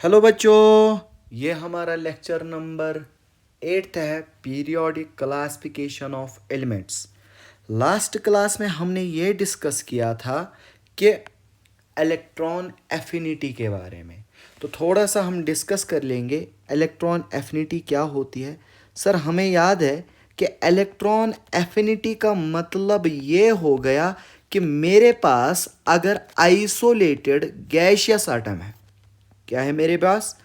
Hello बच्चों, ये हमारा लेक्चर नंबर 8 है, periodic classification of elements. Last class में हमने ये डिस्कस किया था कि इलेक्ट्रॉन एफिनिटी के बारे में। तो थोड़ा सा हम डिस्कस कर लेंगे इलेक्ट्रॉन एफिनिटी क्या होती है। सर, हमें याद है कि इलेक्ट्रॉन एफिनिटी का मतलब ये हो गया कि मेरे पास अगर आइसोलेटेड गैसियस आटम है, क्या है मेरे पास?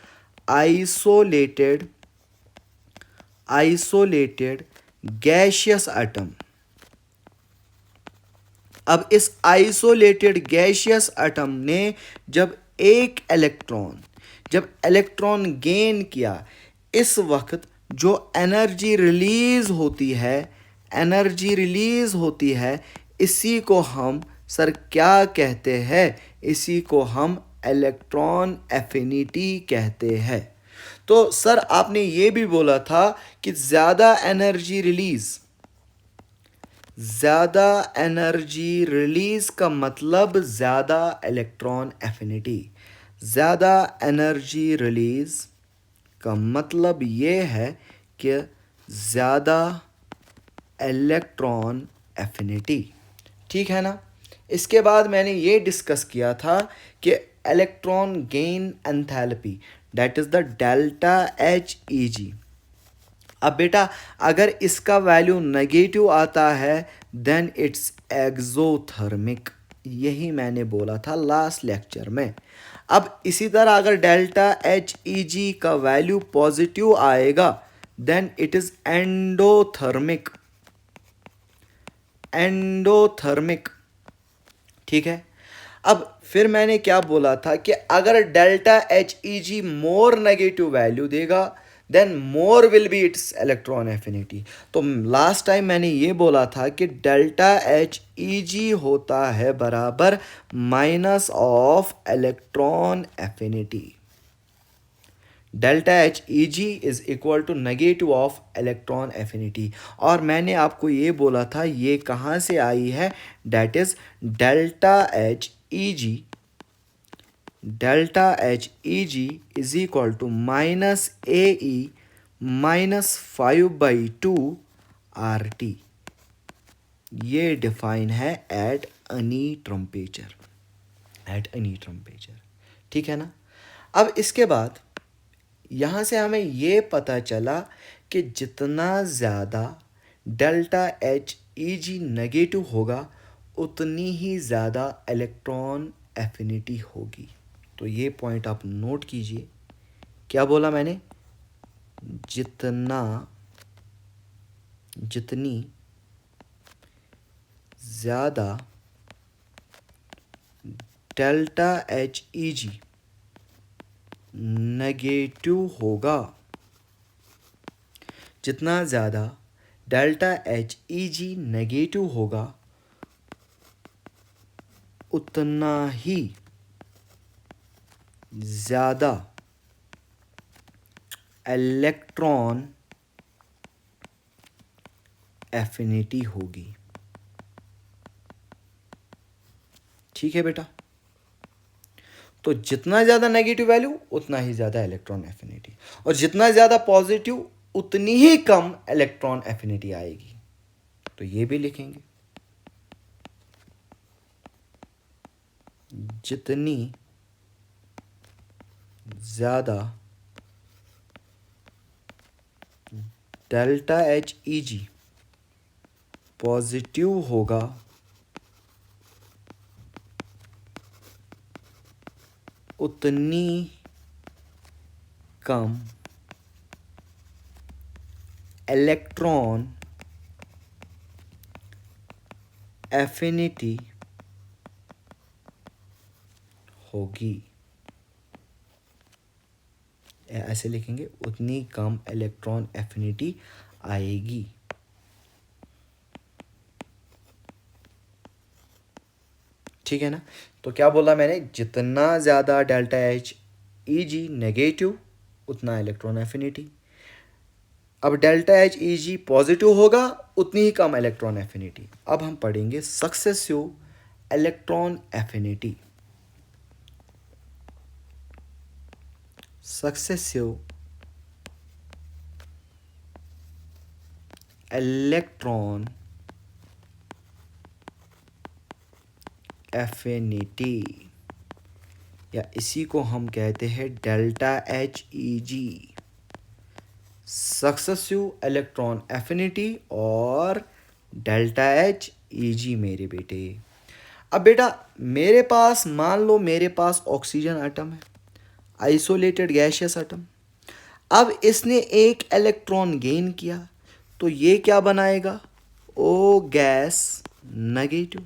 Isolated isolated gaseous atom. अब इस आइसोलेटेड गैसियस एटम ने जब इलेक्ट्रॉन गेन किया, इस वक्त जो एनर्जी रिलीज होती है, इसी को हम सर क्या कहते हैं? इसी को हम इलेक्ट्रॉन एफिनिटी कहते हैं। तो सर, आपने ये भी बोला था कि ज़्यादा एनर्जी रिलीज का मतलब ज़्यादा इलेक्ट्रॉन एफिनिटी। ज़्यादा एनर्जी रिलीज का मतलब ये है कि ज़्यादा इलेक्ट्रॉन एफिनिटी। ठीक है ना? इसके बाद मैंने ये डिस्कस किया था कि electron gain enthalpy, that is the delta H E G. अब बेटा, अगर इसका वैल्यू नेगेटिव आता है देन इट्स एक्सोथर्मिक। यही मैंने बोला था लास्ट लेक्चर में। अब इसी तरह अगर डेल्टा एच ई जी का वैल्यू पॉजिटिव आएगा देन इट इज एंडोथर्मिक। ठीक है। अब फिर मैंने क्या बोला था कि अगर delta H E G more negative value देगा then more will be its electron affinity. तो लास्ट टाइम मैंने ये बोला था कि डेल्टा एच ई जी होता है बराबर minus of electron affinity. Delta H E G is equal to negative of electron affinity. और मैंने आपको ये बोला था ये कहाँ से आई है? That is delta H E G is equal to minus A E minus 5/2 R T. ये डिफाइन है एट एनी टेम्परेचर। ठीक है ना? अब इसके बाद यहाँ से हमें ये पता चला कि जितना ज़्यादा डेल्टा एच ई जी नेगेटिव होगा उतनी ही ज़्यादा इलेक्ट्रॉन एफिनिटी होगी। तो ये पॉइंट आप नोट कीजिए। क्या बोला मैंने? जितनी ज़्यादा डेल्टा एच ई जी नेगेटिव होगा, जितना ज़्यादा डेल्टा एच ई जी नेगेटिव होगा उतना ही ज़्यादा इलेक्ट्रॉन एफिनिटी होगी। ठीक है बेटा? तो जितना ज़्यादा नेगेटिव वैल्यू उतना ही ज़्यादा इलेक्ट्रॉन एफिनिटी, और जितना ज़्यादा पॉजिटिव उतनी ही कम इलेक्ट्रॉन एफिनिटी आएगी। तो ये भी लिखेंगे, जितनी ज़्यादा डेल्टा एच ई जी पॉजिटिव होगा उतनी कम इलेक्ट्रॉन एफिनिटी होगी। ऐसे लिखेंगे, उतनी कम इलेक्ट्रॉन एफिनिटी आएगी। ठीक है ना? तो क्या बोला मैंने? जितना ज़्यादा डेल्टा एच ई जी नेगेटिव उतना इलेक्ट्रॉन एफिनिटी। अब डेल्टा एच ई जी पॉजिटिव होगा उतनी ही कम इलेक्ट्रॉन एफिनिटी। अब हम पढ़ेंगे successive electron affinity. successive electron affinity, या इसी को हम कहते हैं डेल्टा एच ई जी, सक्सेसिव इलेक्ट्रॉन एफिनिटी और डेल्टा एच ई जी मेरे बेटे। अब बेटा मेरे पास मान लो मेरे पास ऑक्सीजन एटम है, आइसोलेटेड गैशियस एटम। अब इसने एक इलेक्ट्रॉन गेन किया तो ये क्या बनाएगा, ओ गैस नेगेटिव।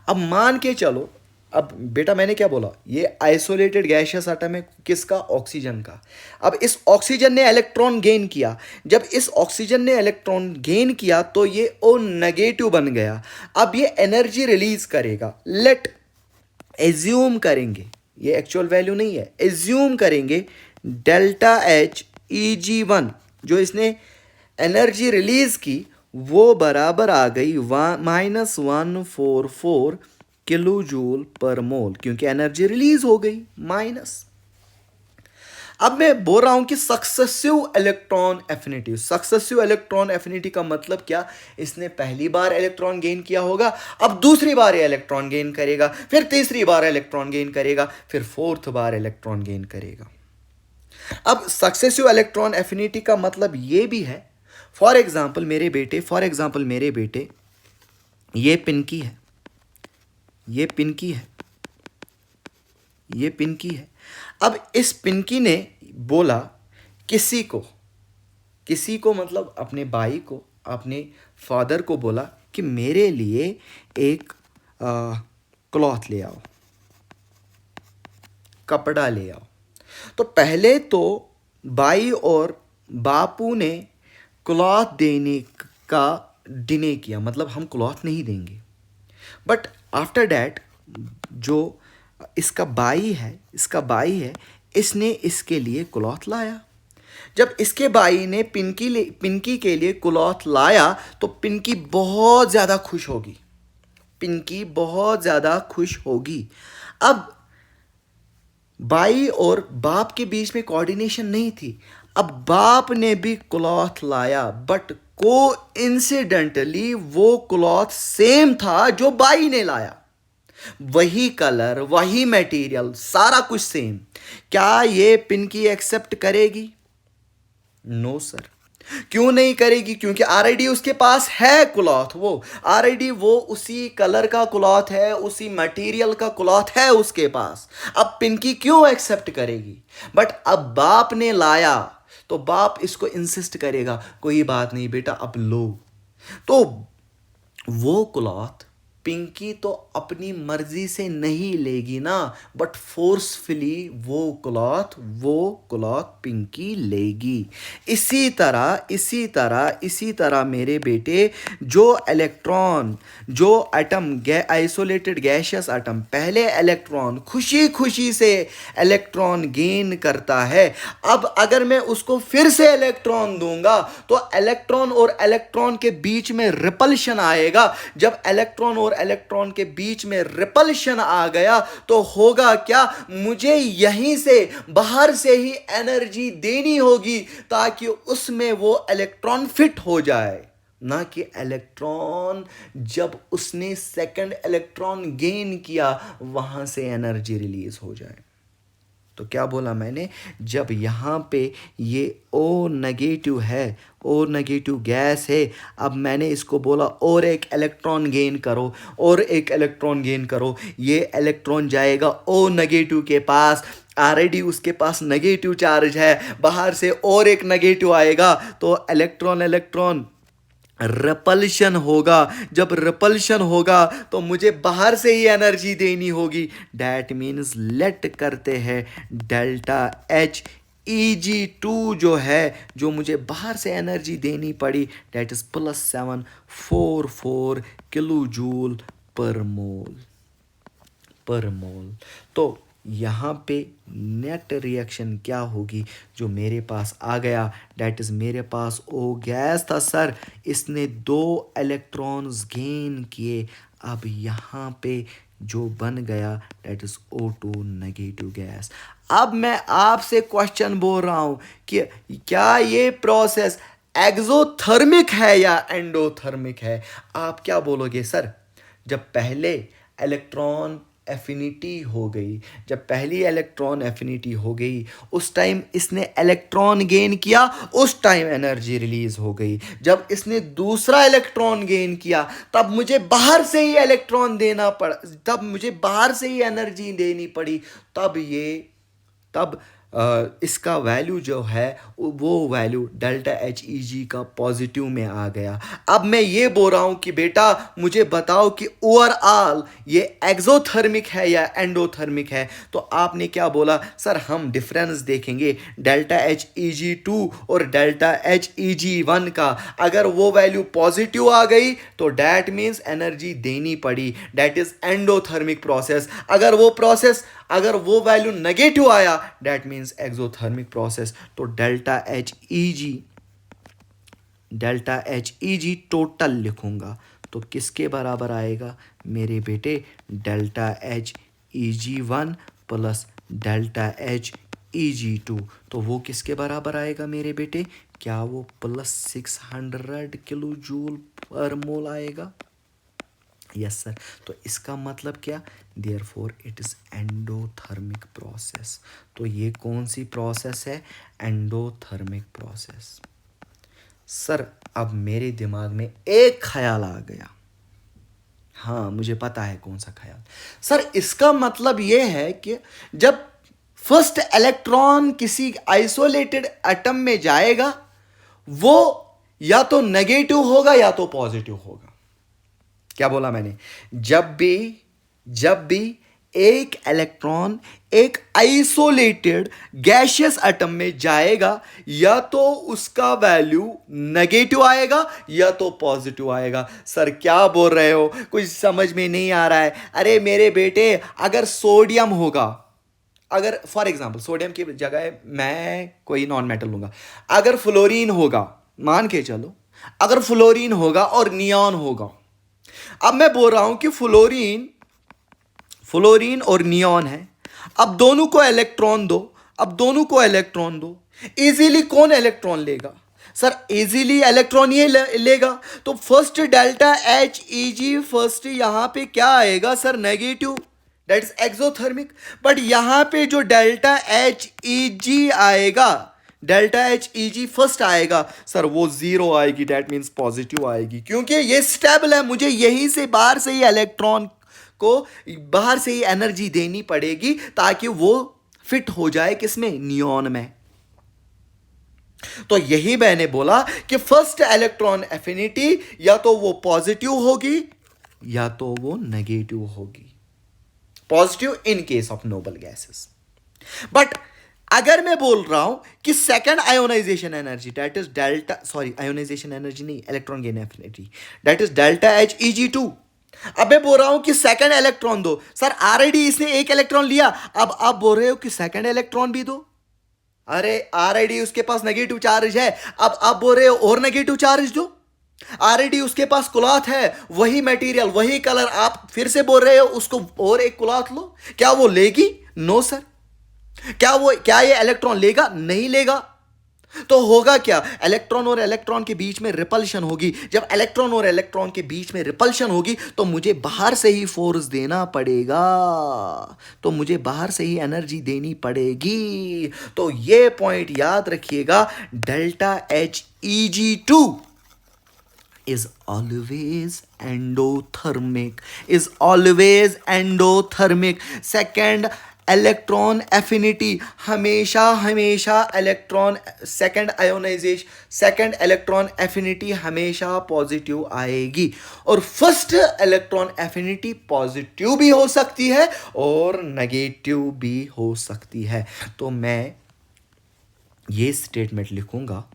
अब मान के चलो, अब बेटा मैंने क्या बोला, ये आइसोलेटेड गैशियस एटम है किसका, ऑक्सीजन का। अब इस ऑक्सीजन ने इलेक्ट्रॉन गेन किया, जब इस ऑक्सीजन ने इलेक्ट्रॉन गेन किया तो ये ओ नेगेटिव बन गया। अब ये एनर्जी रिलीज करेगा, लेट एज्यूम करेंगे, ये एक्चुअल वैल्यू नहीं है, एज्यूम करेंगे delta H E G one, जो इसने एनर्जी रिलीज की वो बराबर आ गई -144 किलो जूल पर मोल, क्योंकि एनर्जी रिलीज हो गई माइनस। अब मैं बोल रहा हूं कि successive electron affinity, successive electron affinity का मतलब क्या, इसने पहली बार इलेक्ट्रॉन गेन किया होगा, अब दूसरी बार ये इलेक्ट्रॉन गेन करेगा, फिर तीसरी बार इलेक्ट्रॉन गेन करेगा, फिर फोर्थ बार इलेक्ट्रॉन गेन करेगा। अब सक्सेसिव इलेक्ट्रॉन एफिनिटी का मतलब ये भी है, फॉर एग्जाम्पल मेरे बेटे ये पिनकी है, ये पिनकी है, ये पिनकी है। अब इस पिनकी ने बोला किसी को मतलब अपने भाई को, अपने फादर को बोला कि मेरे लिए एक क्लॉथ ले आओ, कपड़ा ले आओ। तो पहले तो भाई और बापू ने क्लॉथ देने का डिने किया, मतलब हम क्लॉथ नहीं देंगे। बट आफ्टर डैट जो इसका भाई है इसने इसके लिए क्लॉथ लाया। जब इसके भाई ने पिंकी के लिए क्लॉथ लाया तो पिंकी बहुत ज़्यादा खुश होगी, पिंकी बहुत ज़्यादा खुश होगी। अब भाई और बाप के बीच में कोऑर्डिनेशन नहीं थी, अब बाप ने भी क्लॉथ लाया, बट को इंसिडेंटली वो क्लॉथ सेम था जो भाई ने लाया, वही कलर, वही मटेरियल, सारा कुछ सेम। क्या ये पिंकी एक्सेप्ट करेगी? No sir. क्यों नहीं करेगी? क्योंकि ऑलरेडी उसके पास है क्लॉथ, वो ऑलरेडी वो उसी कलर का क्लॉथ है, उसी मटेरियल का क्लॉथ है उसके पास। अब पिंकी क्यों एक्सेप्ट करेगी? बट अब बाप ने लाया तो बाप इसको इंसिस्ट करेगा, कोई बात नहीं बेटा अब लो। तो वो क्लॉथ पिंकी तो अपनी मर्जी से नहीं लेगी ना, बट फोर्सफुली वो क्लॉथ पिंकी लेगी। इसी तरह मेरे बेटे जो इलेक्ट्रॉन, जो एटम आइसोलेटेड गैशियस एटम पहले इलेक्ट्रॉन खुशी खुशी से इलेक्ट्रॉन गेन करता है, अब अगर मैं उसको फिर से इलेक्ट्रॉन दूंगा तो इलेक्ट्रॉन और इलेक्ट्रॉन के बीच में रिपल्शन आएगा। जब इलेक्ट्रॉन और इलेक्ट्रॉन के बीच में रिपल्शन आ गया तो होगा क्या, मुझे यहीं से बाहर से ही एनर्जी देनी होगी ताकि उसमें वो इलेक्ट्रॉन फिट हो जाए, ना कि इलेक्ट्रॉन जब उसने सेकंड इलेक्ट्रॉन गेन किया वहां से एनर्जी रिलीज हो जाए। तो क्या बोला मैंने, जब यहाँ पे ये ओ नेगेटिव है, ओ नेगेटिव गैस है, अब मैंने इसको बोला और एक इलेक्ट्रॉन गेन करो, और एक इलेक्ट्रॉन गेन करो, ये इलेक्ट्रॉन जाएगा ओ नेगेटिव के पास, ऑलरेडी उसके पास नेगेटिव चार्ज है, बाहर से और एक नेगेटिव आएगा तो इलेक्ट्रॉन रिपल्शन होगा। जब रिपल्शन होगा तो मुझे बाहर से ही एनर्जी देनी होगी, डैट मीन्स लेट करते हैं delta H E G two जो है, जो मुझे बाहर से एनर्जी देनी पड़ी, डैट इज +744 किलो जूल पर मोल। तो यहाँ पे नेट रिएक्शन क्या होगी, जो मेरे पास आ गया, डैट इज़ मेरे पास ओ गैस था सर, इसने 2 इलेक्ट्रॉन्स गेन किए, अब यहाँ पे जो बन गया that is O2 negative gas. अब मैं आपसे क्वेश्चन बोल रहा हूं कि क्या ये प्रोसेस एक्सोथर्मिक है या एंडोथर्मिक है? आप क्या बोलोगे सर? जब पहले इलेक्ट्रॉन एफिनिटी हो गई, जब पहली इलेक्ट्रॉन एफिनिटी हो गई, उस टाइम इसने इलेक्ट्रॉन गेन किया, उस टाइम एनर्जी रिलीज हो गई। जब इसने दूसरा इलेक्ट्रॉन गेन किया, तब मुझे बाहर से ही इलेक्ट्रॉन देना पड़ा, तब मुझे बाहर से ही एनर्जी देनी पड़ी। तब इसका वैल्यू जो है वो वैल्यू डेल्टा एच ई जी का पॉजिटिव में आ गया। अब मैं ये बोल रहा हूं कि बेटा मुझे बताओ कि ओवरऑल ये एक्सोथर्मिक है या एंडोथर्मिक है? तो आपने क्या बोला सर? हम डिफरेंस देखेंगे delta H E G two और delta H E G one का। अगर वो वैल्यू पॉजिटिव आ गई तो डैट मीन्स एनर्जी देनी पड़ी, डैट इज एंडोथर्मिक प्रोसेस। अगर वो वैल्यू नेगेटिव आया, डैट मीन्स एक्सोथर्मिक प्रोसेस। तो delta H E G total लिखूंगा तो किसके बराबर आएगा मेरे बेटे? Delta H E G one plus delta H E G two. तो वो किसके बराबर आएगा मेरे बेटे? क्या वो प्लस 600 किलो जूल पर मोल आएगा? Yes sir. तो इसका मतलब क्या? Therefore it is endothermic process. तो ये कौन सी प्रोसेस है? Endothermic process. सर अब मेरे दिमाग में एक ख्याल आ गया। हाँ मुझे पता है कौन सा ख्याल। सर इसका मतलब यह है कि जब फर्स्ट इलेक्ट्रॉन किसी आइसोलेटेड एटम में जाएगा, वो या तो नेगेटिव होगा या तो पॉजिटिव होगा। क्या बोला मैंने? जब भी एक इलेक्ट्रॉन एक आइसोलेटेड गैशियस एटम में जाएगा, या तो उसका वैल्यू नेगेटिव आएगा या तो पॉजिटिव आएगा। सर क्या बोल रहे हो? कुछ समझ में नहीं आ रहा है। अरे मेरे बेटे, अगर सोडियम होगा, अगर फॉर एग्जांपल सोडियम की जगह मैं कोई नॉन मेटल लूंगा, अगर फ्लोरीन होगा, मान के चलो अगर फ्लोरीन होगा और नियॉन होगा। अब मैं बोल रहा हूं कि फ्लोरीन और नियॉन है। अब दोनों को इलेक्ट्रॉन दो। इजीली कौन इलेक्ट्रॉन लेगा? सर इजीली इलेक्ट्रॉन ये लेगा। तो फर्स्ट डेल्टा एच ई जी फर्स्ट यहां पे क्या आएगा sir? Negative, that is exothermic. But यहां पे जो डेल्टा एच ई जी आएगा, डेल्टा एच ई जी फर्स्ट आएगा सर, वो जीरो आएगी, डेट मीन्स पॉजिटिव आएगी, क्योंकि ये स्टेबल है। मुझे यहीं से बाहर से ही इलेक्ट्रॉन को बाहर से ही एनर्जी देनी पड़ेगी ताकि वो फिट हो जाए किसमें? नियॉन में। तो यही मैंने बोला कि फर्स्ट इलेक्ट्रॉन एफिनिटी या तो वो पॉजिटिव होगी या तो वो नेगेटिव होगी। Positive in case of noble gases. But अगर मैं बोल रहा हूं कि second ionization energy, that is ionization energy नहीं, electron gain affinity, that is delta H E G two. अब मैं बोल रहा हूं कि सेकंड इलेक्ट्रॉन दो। सर ऑलरेडी इसने एक इलेक्ट्रॉन लिया, अब आप बोल रहे हो कि सेकंड इलेक्ट्रॉन भी दो। अरे ऑलरेडी उसके पास नेगेटिव चार्ज है, अब आप बोल रहे हो और नेगेटिव चार्ज दो। ऑलरेडी उसके पास क्लॉथ है, वही मटेरियल वही कलर, आप फिर से बोल रहे हो उसको और एक क्लॉथ लो। क्या वो लेगी? No sir. क्या ये इलेक्ट्रॉन लेगा? नहीं लेगा। तो होगा क्या? इलेक्ट्रॉन और इलेक्ट्रॉन के बीच में रिपल्शन होगी। जब इलेक्ट्रॉन और इलेक्ट्रॉन के बीच में रिपल्शन होगी तो मुझे बाहर से ही फोर्स देना पड़ेगा, तो मुझे बाहर से ही एनर्जी देनी पड़ेगी। तो ये पॉइंट याद रखिएगा, delta H E G two is always endothermic. Second electron affinity हमेशा इलेक्ट्रॉन सेकंड इलेक्ट्रॉन एफिनिटी हमेशा पॉजिटिव आएगी, और फर्स्ट इलेक्ट्रॉन एफिनिटी पॉजिटिव भी हो सकती है और नेगेटिव भी हो सकती है। तो मैं ये स्टेटमेंट लिखूंगा,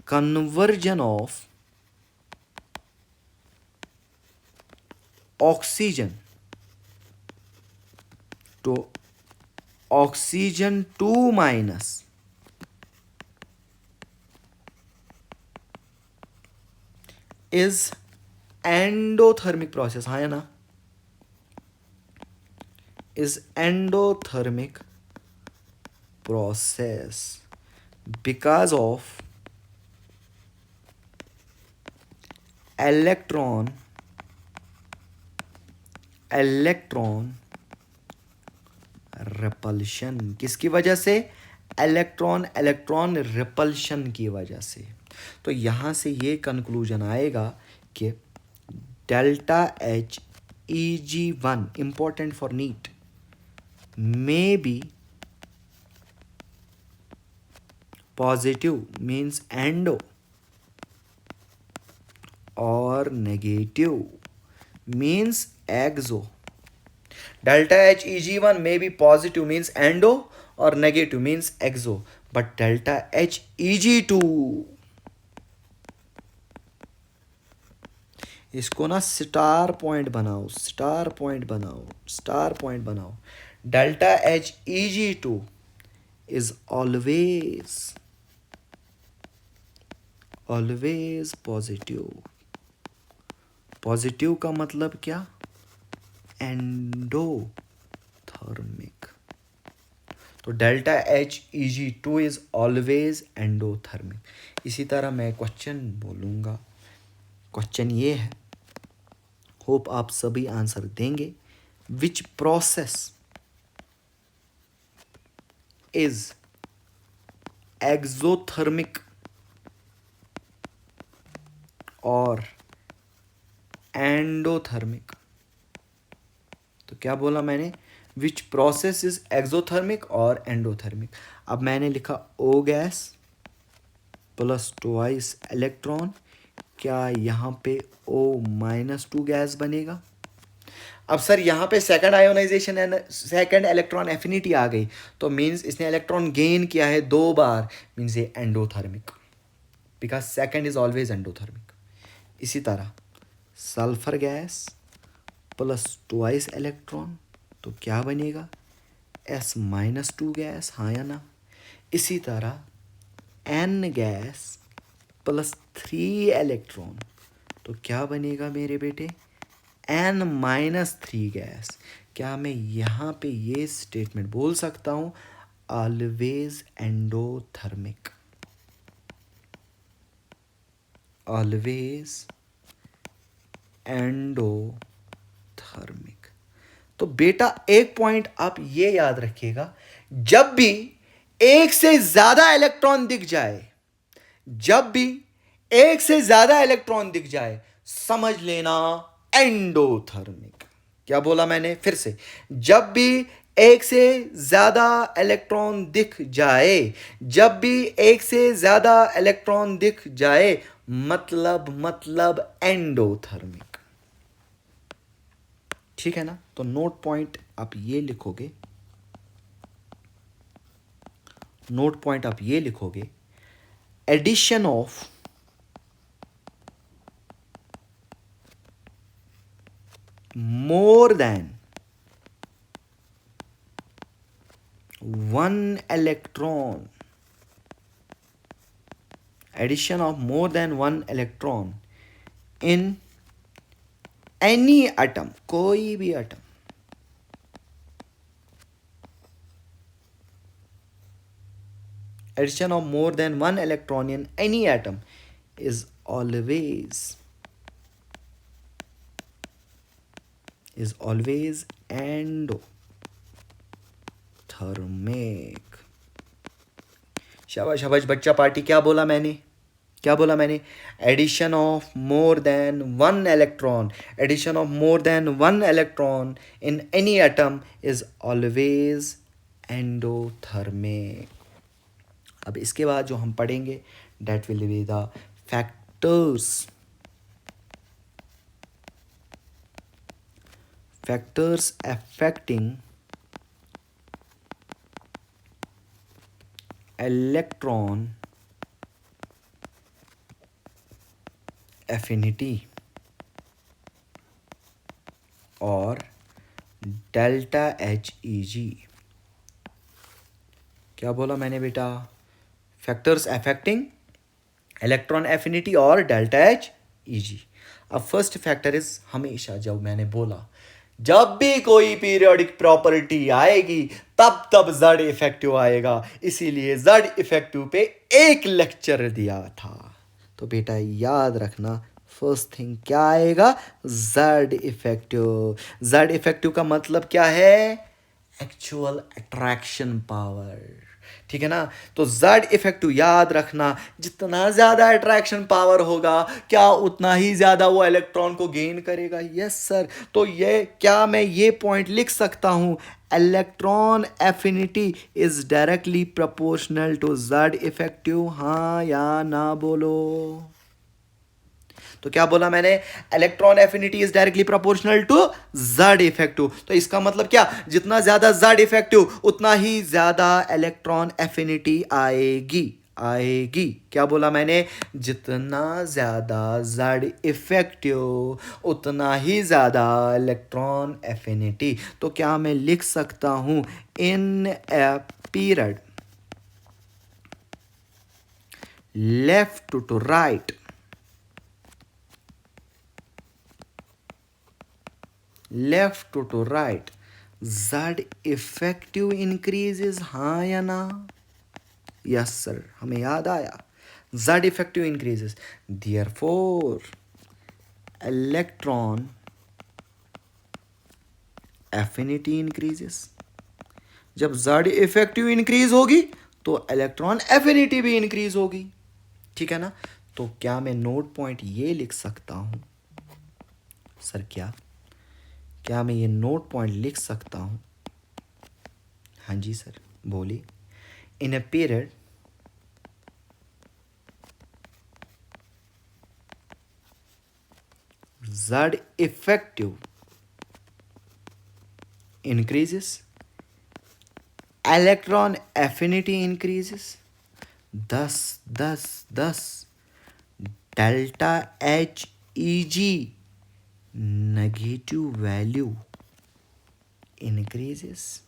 conversion of oxygen to oxygen 2 minus is endothermic process, हाँ या ना, is endothermic process because of electron repulsion. किसकी वजह से? इलेक्ट्रॉन रिपल्शन की वजह से। तो यहां से ये कंक्लूजन आएगा कि delta H E G one important for NEET may be positive means endo और negative means exo. Delta HEG1 may be positive means endo or negative means exo. But delta HEG2 इसको ना star point बनाओ, star point बनाओ, star point बनाओ। Delta HEG2 is always positive। Positive का मतलब क्या? Endothermic. तो delta HEG2 is always endothermic. इसी तरह मैं क्वेश्चन बोलूँगा। क्वेश्चन ये है, होप आप सभी आंसर देंगे। विच प्रोसेस इज एक्सोथर्मिक और एंडोथर्मिक? तो क्या बोला मैंने? विच प्रोसेस इज एक्सोथर्मिक और एंडोथर्मिक। अब मैंने लिखा O gas plus twice electron, क्या यहाँ पे O-2 गैस बनेगा? अब सर यहाँ पे second ionization and second electron affinity आ गई, तो मीन्स इसने इलेक्ट्रॉन गेन किया है 2 बार, मीन्स ये endothermic, because second is always endothermic. इसी तरह sulphur gas plus twice electron, तो क्या बनेगा? S-2 गैस, हाँ या ना? इसी तरह N गैस प्लस 3 इलेक्ट्रॉन, तो क्या बनेगा मेरे बेटे? N-3 gas. क्या मैं यहाँ पे ये स्टेटमेंट बोल सकता हूँ? Always endothermic, always endothermic. तो बेटा एक पॉइंट आप ये याद रखिएगा, जब भी एक से ज्यादा इलेक्ट्रॉन दिख जाए, जब भी एक से ज्यादा इलेक्ट्रॉन दिख जाए, समझ लेना एंडोथर्मिक। क्या बोला मैंने? फिर से, जब भी एक से ज्यादा इलेक्ट्रॉन दिख जाए, जब भी एक से ज्यादा इलेक्ट्रॉन दिख जाए, मतलब एंडोथर्मिक। ठीक है ना? तो नोट पॉइंट आप ये लिखोगे, नोट पॉइंट आप ये लिखोगे, addition of more than 1 electron, addition of more than 1 electron in any atom, कोई भी atom, addition of more than 1 electron in any atom is always endothermic। शाबाश शाबाश बच्चा पार्टी। क्या बोला मैंने? क्या बोला मैंने? Addition of more than 1 electron, addition of more than 1 electron in any atom is always endothermic. अब इसके बाद जो हम पढ़ेंगे, that will be the factors affecting electron affinity और डेल्टा HEG। क्या बोला मैंने बेटा? फैक्टर्स अफेक्टिंग इलेक्ट्रॉन एफिनिटी और delta E. G first factor is, हमेशा जब मैंने बोला जब भी कोई पीरियोडिक प्रॉपर्टी आएगी तब तब जेड इफेक्टिव आएगा, इसीलिए जेड इफेक्टिव पे एक लेक्चर दिया था। तो बेटा याद रखना, फर्स्ट थिंग क्या आएगा, जेड इफेक्टिव। जेड इफेक्टिव का मतलब क्या है, एक्चुअल अट्रैक्शन पावर, ठीक है ना। तो जेड इफेक्टिव याद रखना, जितना ज्यादा अट्रैक्शन पावर होगा क्या उतना ही ज्यादा वो इलेक्ट्रॉन को गेन करेगा। Yes sir. तो ये क्या मैं ये पॉइंट लिख सकता हूं, electron affinity is directly proportional to Z effective, हाँ या ना बोलो। तो क्या बोला मैंने, electron affinity is directly proportional to Z effective. तो इसका मतलब क्या, जितना ज्यादा जेड इफेक्टिव उतना ही ज्यादा इलेक्ट्रॉन एफिनिटी आएगी, आएगी। क्या बोला मैंने, जितना ज्यादा जेड इफेक्टिव उतना ही ज्यादा इलेक्ट्रॉन एफिनिटी। तो क्या मैं लिख सकता हूं, in a period left to right, left to right Z effective increases, हाँ या ना। यस सर, हमें याद आया, Z effective increases, therefore electron affinity increases. जब जेड इफेक्टिव इंक्रीज होगी तो इलेक्ट्रॉन एफिनिटी भी इंक्रीज होगी, ठीक है ना। तो क्या मैं नोट पॉइंट ये लिख सकता हूं सर, क्या मैं ये नोट पॉइंट लिख सकता हूं, हाँ जी सर बोलिए, in a period Z effective increases, electron affinity increases, thus delta Heg negative value increases।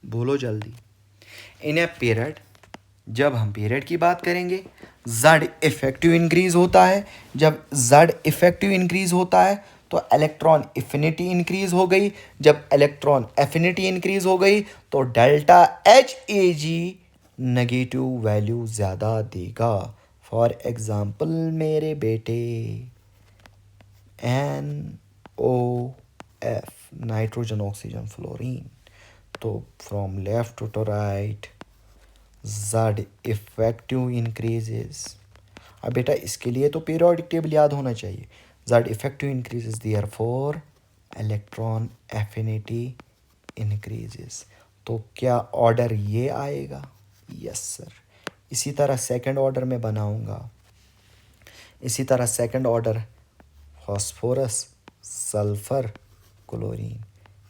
बोलो जल्दी। इन ए पीरियड, जब हम पीरियड की बात करेंगे, जेड इफेक्टिव इंक्रीज होता है। जब जेड इफेक्टिव इंक्रीज होता है तो इलेक्ट्रॉन एफिनिटी इंक्रीज हो गई। जब इलेक्ट्रॉन एफिनिटी इंक्रीज हो गई तो delta H A G negative value ज़्यादा देगा। फॉर एग्जाम्पल मेरे बेटे, NOF, नाइट्रोजन ऑक्सीजन फ्लोरीन। तो from left to right Z effective increases. अब बेटा इसके लिए तो पीरियोडिक टेबल याद होना चाहिए। Z effective increases, therefore electron affinity increases. तो क्या ऑर्डर ये आएगा, यस सर। इसी तरह सेकंड ऑर्डर में बनाऊंगा, इसी तरह second order phosphorus, sulphur, chlorine.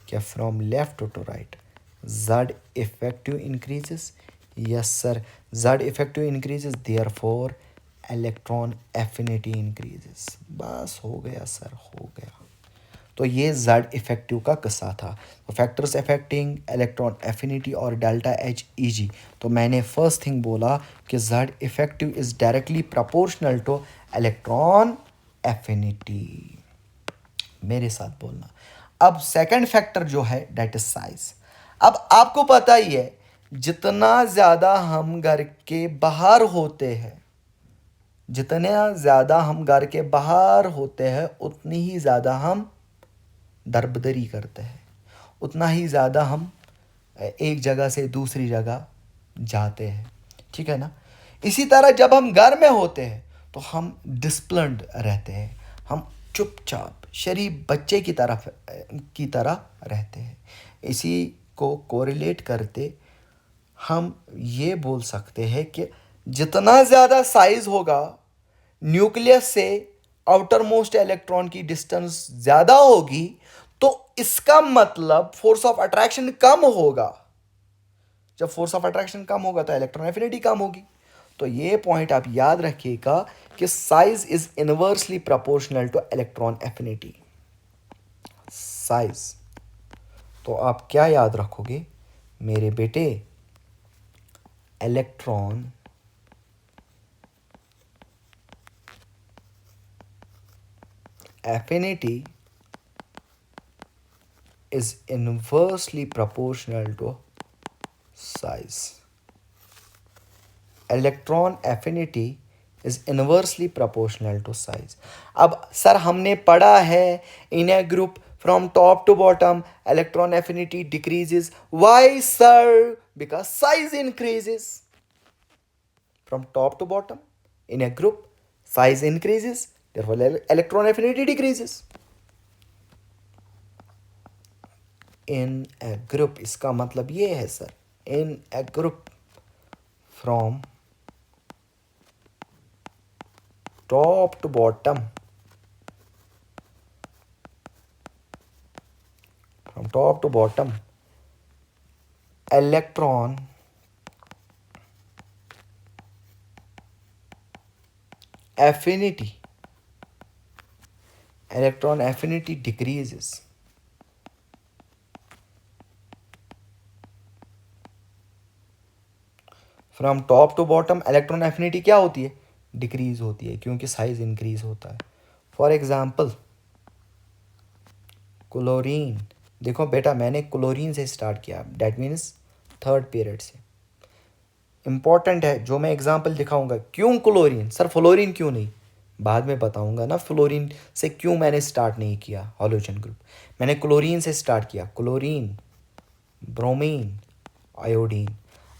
क्या from left to right Z effective increases, yes sir. Z effective increases, therefore electron affinity increases. बस हो गया सर, हो गया। तो ये जेड इफेक्टिव का किस्सा था। तो फैक्टर्स अफेक्टिंग इलेक्ट्रॉन एफिनिटी और डेल्टा एच ई जी। तो मैंने फर्स्ट थिंग बोला कि Z effective is directly proportional to electron affinity. मेरे साथ बोलना। अब सेकंड फैक्टर जो है डेट इज साइज। अब आपको पता ही है, जितना ज्यादा हम घर के बाहर होते हैं, जितना ज्यादा हम घर के बाहर होते हैं उतनी ही ज्यादा हम दरबदरी करते हैं, उतना ही ज़्यादा हम एक जगह से दूसरी जगह जाते हैं, ठीक है ना। इसी तरह जब हम घर में होते हैं तो हम डिसिप्लिन्ड रहते हैं, हम चुपचाप शरीफ बच्चे की तरह रहते हैं। इसी को कोरिलेट करते हम ये बोल सकते हैं कि जितना ज़्यादा साइज होगा न्यूक्लियस से आउटर मोस्ट इलेक्ट्रॉन की डिस्टेंस ज़्यादा होगी, तो इसका मतलब फोर्स ऑफ अट्रैक्शन कम होगा। जब फोर्स ऑफ अट्रैक्शन कम होगा तो इलेक्ट्रॉन एफिनिटी कम होगी। तो ये पॉइंट आप याद रखिएगा कि size is inversely proportional to electron affinity. Size, तो आप क्या याद रखोगे मेरे बेटे, electron affinity is inversely proportional to size. Electron affinity is inversely proportional to size. अब सर हमने पढ़ा है in a group from top to bottom electron affinity decreases. Why sir? Because size increases. From top to bottom in a group size increases, therefore electron affinity decreases. In a group इसका मतलब ये है sir, in a group from top to bottom, from top to bottom electron affinity decreases. From top to bottom electron affinity क्या होती है? Decrease होती है, क्योंकि साइज इंक्रीज होता है. For example chlorine. देखो बेटा मैंने क्लोरीन से स्टार्ट किया, डैट मीन्स थर्ड पीरियड से. इंपॉर्टेंट है जो मैं एग्जाम्पल दिखाऊंगा. क्यों क्लोरीन? सर फ्लोरीन क्यों नहीं? बाद में बताऊंगा ना फ्लोरीन से क्यों मैंने स्टार्ट नहीं किया हाइड्रोजन ग्रुप. मैंने क्लोरीन से स्टार्ट किया. Chlorine, bromine, iodine.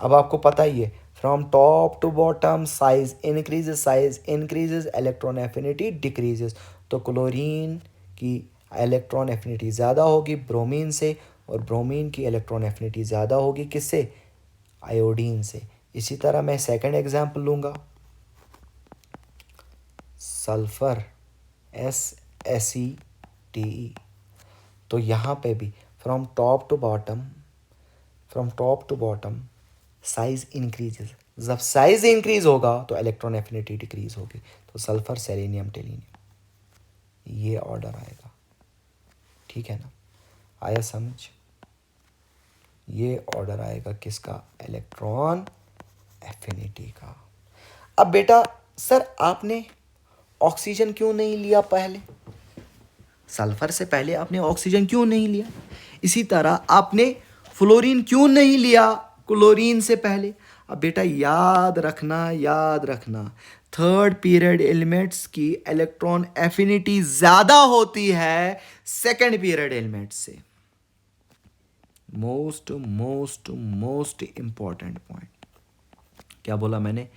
अब आपको पता ही है from top to bottom size increases electron affinity decreases. तो क्लोरीन की इलेक्ट्रॉन एफिनिटी ज़्यादा होगी ब्रोमीन से, और ब्रोमीन की इलेक्ट्रॉन एफिनिटी ज़्यादा होगी किससे? आयोडीन से. इसी तरह मैं सेकंड एग्जांपल लूँगा, सल्फर SaCtE. तो यहाँ पे भी from top to bottom size increases. जब साइज इंक्रीज होगा तो इलेक्ट्रॉन एफिनिटी डिक्रीज होगी. तो सल्फर, सेलेनियम, टेलिनियम, ये ऑर्डर आएगा. ठीक है ना? आया समझ? ये ऑर्डर आएगा किसका? इलेक्ट्रॉन एफिनिटी का. अब बेटा सर आपने ऑक्सीजन क्यों नहीं लिया पहले? सल्फर से पहले आपने ऑक्सीजन क्यों नहीं लिया? इसी तरह आपने फ्लोरीन क्यों नहीं लिया क्लोरीन से पहले? अब बेटा याद रखना थर्ड पीरियड एलिमेंट्स की इलेक्ट्रॉन एफिनिटी ज्यादा होती है सेकंड पीरियड एलिमेंट्स से. मोस्ट इंपॉर्टेंट पॉइंट क्या बोला मैंने?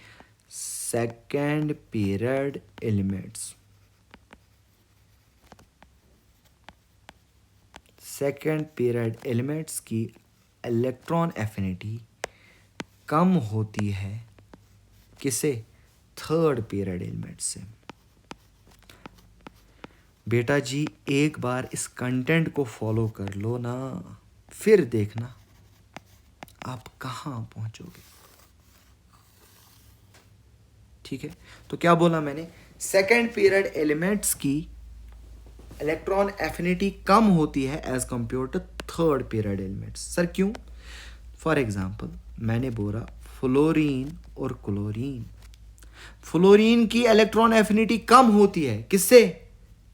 सेकंड पीरियड एलिमेंट्स की इलेक्ट्रॉन एफिनिटी कम होती है किसे? थर्ड पीरियड एलिमेंट से. बेटा जी एक बार इस कंटेंट को फॉलो कर लो ना, फिर देखना आप कहां पहुंचोगे. ठीक है? तो क्या बोला मैंने? सेकंड पीरियड एलिमेंट्स की इलेक्ट्रॉन एफिनिटी कम होती है as compared to third period elements. Sir क्यों? फॉर एग्जाम्पल मैंने बोला फ्लोरीन और क्लोरीन. फ्लोरीन की इलेक्ट्रॉन एफिनिटी कम होती है किससे?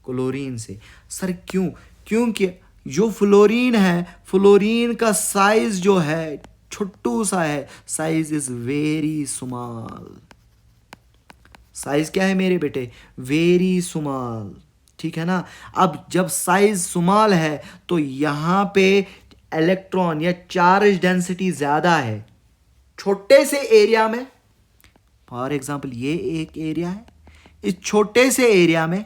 क्लोरीन से. सर क्यों? क्योंकि जो फ्लोरीन है, फ्लोरीन का साइज जो है छोटू सा है. Size is very small. Size क्या है मेरे बेटे? Very small. ठीक है ना? अब जब साइज स्मॉल है तो यहां पे इलेक्ट्रॉन या चार्ज डेंसिटी ज्यादा है छोटे से एरिया में. फॉर एग्जांपल ये एक एरिया है. इस छोटे से एरिया में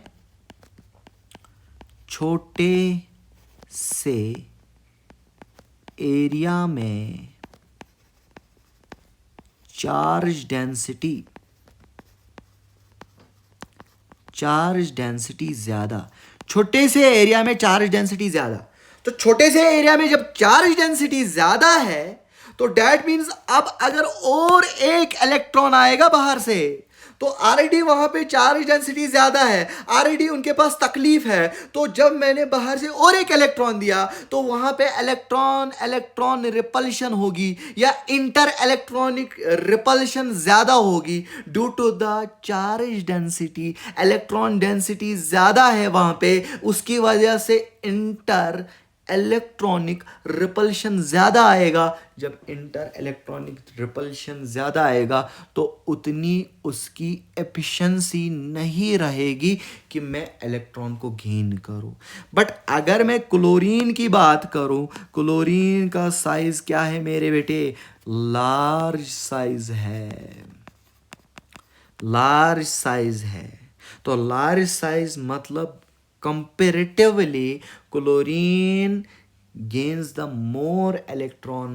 चार्ज डेंसिटी ज्यादा. छोटे से एरिया में चार्ज डेंसिटी ज्यादा. तो छोटे से एरिया में जब चार्ज डेंसिटी ज्यादा है तो डैट मीन्स अब अगर और एक इलेक्ट्रॉन आएगा बाहर से तो ऑलरेडी वहां पे चार्ज डेंसिटी ज्यादा है, ऑलरेडी उनके पास तकलीफ है। तो जब मैंने बाहर से और एक इलेक्ट्रॉन दिया तो वहां पे इलेक्ट्रॉन इलेक्ट्रॉन रिपल्शन होगी या इंटर इलेक्ट्रॉनिक रिपल्शन ज्यादा होगी due to the charge density. Electron density ज्यादा है वहां पे, उसकी वजह से इंटर इलेक्ट्रॉनिक रिपल्शन ज़्यादा आएगा। जब इंटर इलेक्ट्रॉनिक रिपल्शन ज़्यादा आएगा तो उतनी उसकी एफिशिएंसी नहीं रहेगी कि मैं इलेक्ट्रॉन को गेन करूं। बट अगर मैं क्लोरीन की बात करूं, क्लोरीन का साइज क्या है मेरे बेटे? लार्ज साइज है, लार्ज साइज है। तो लार्ज साइज मतलब comparatively chlorine gains the more electron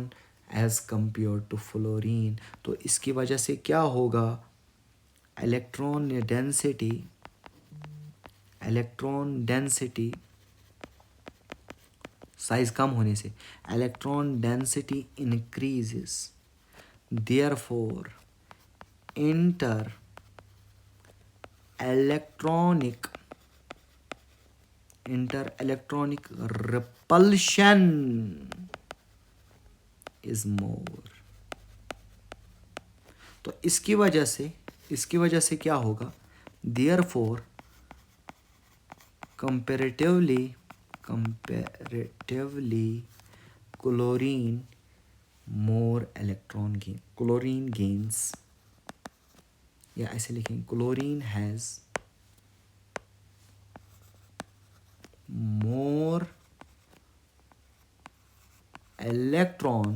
as compared to fluorine। तो इसकी वजह से क्या होगा? इलेक्ट्रॉन डेंसिटी साइज कम होने से electron density increases, therefore inter electronic repulsion is more। तो इसकी वजह से क्या होगा? therefore comparatively chlorine more electron gain, chlorine gains, या ऐसे लिखेंगे chlorine has more electron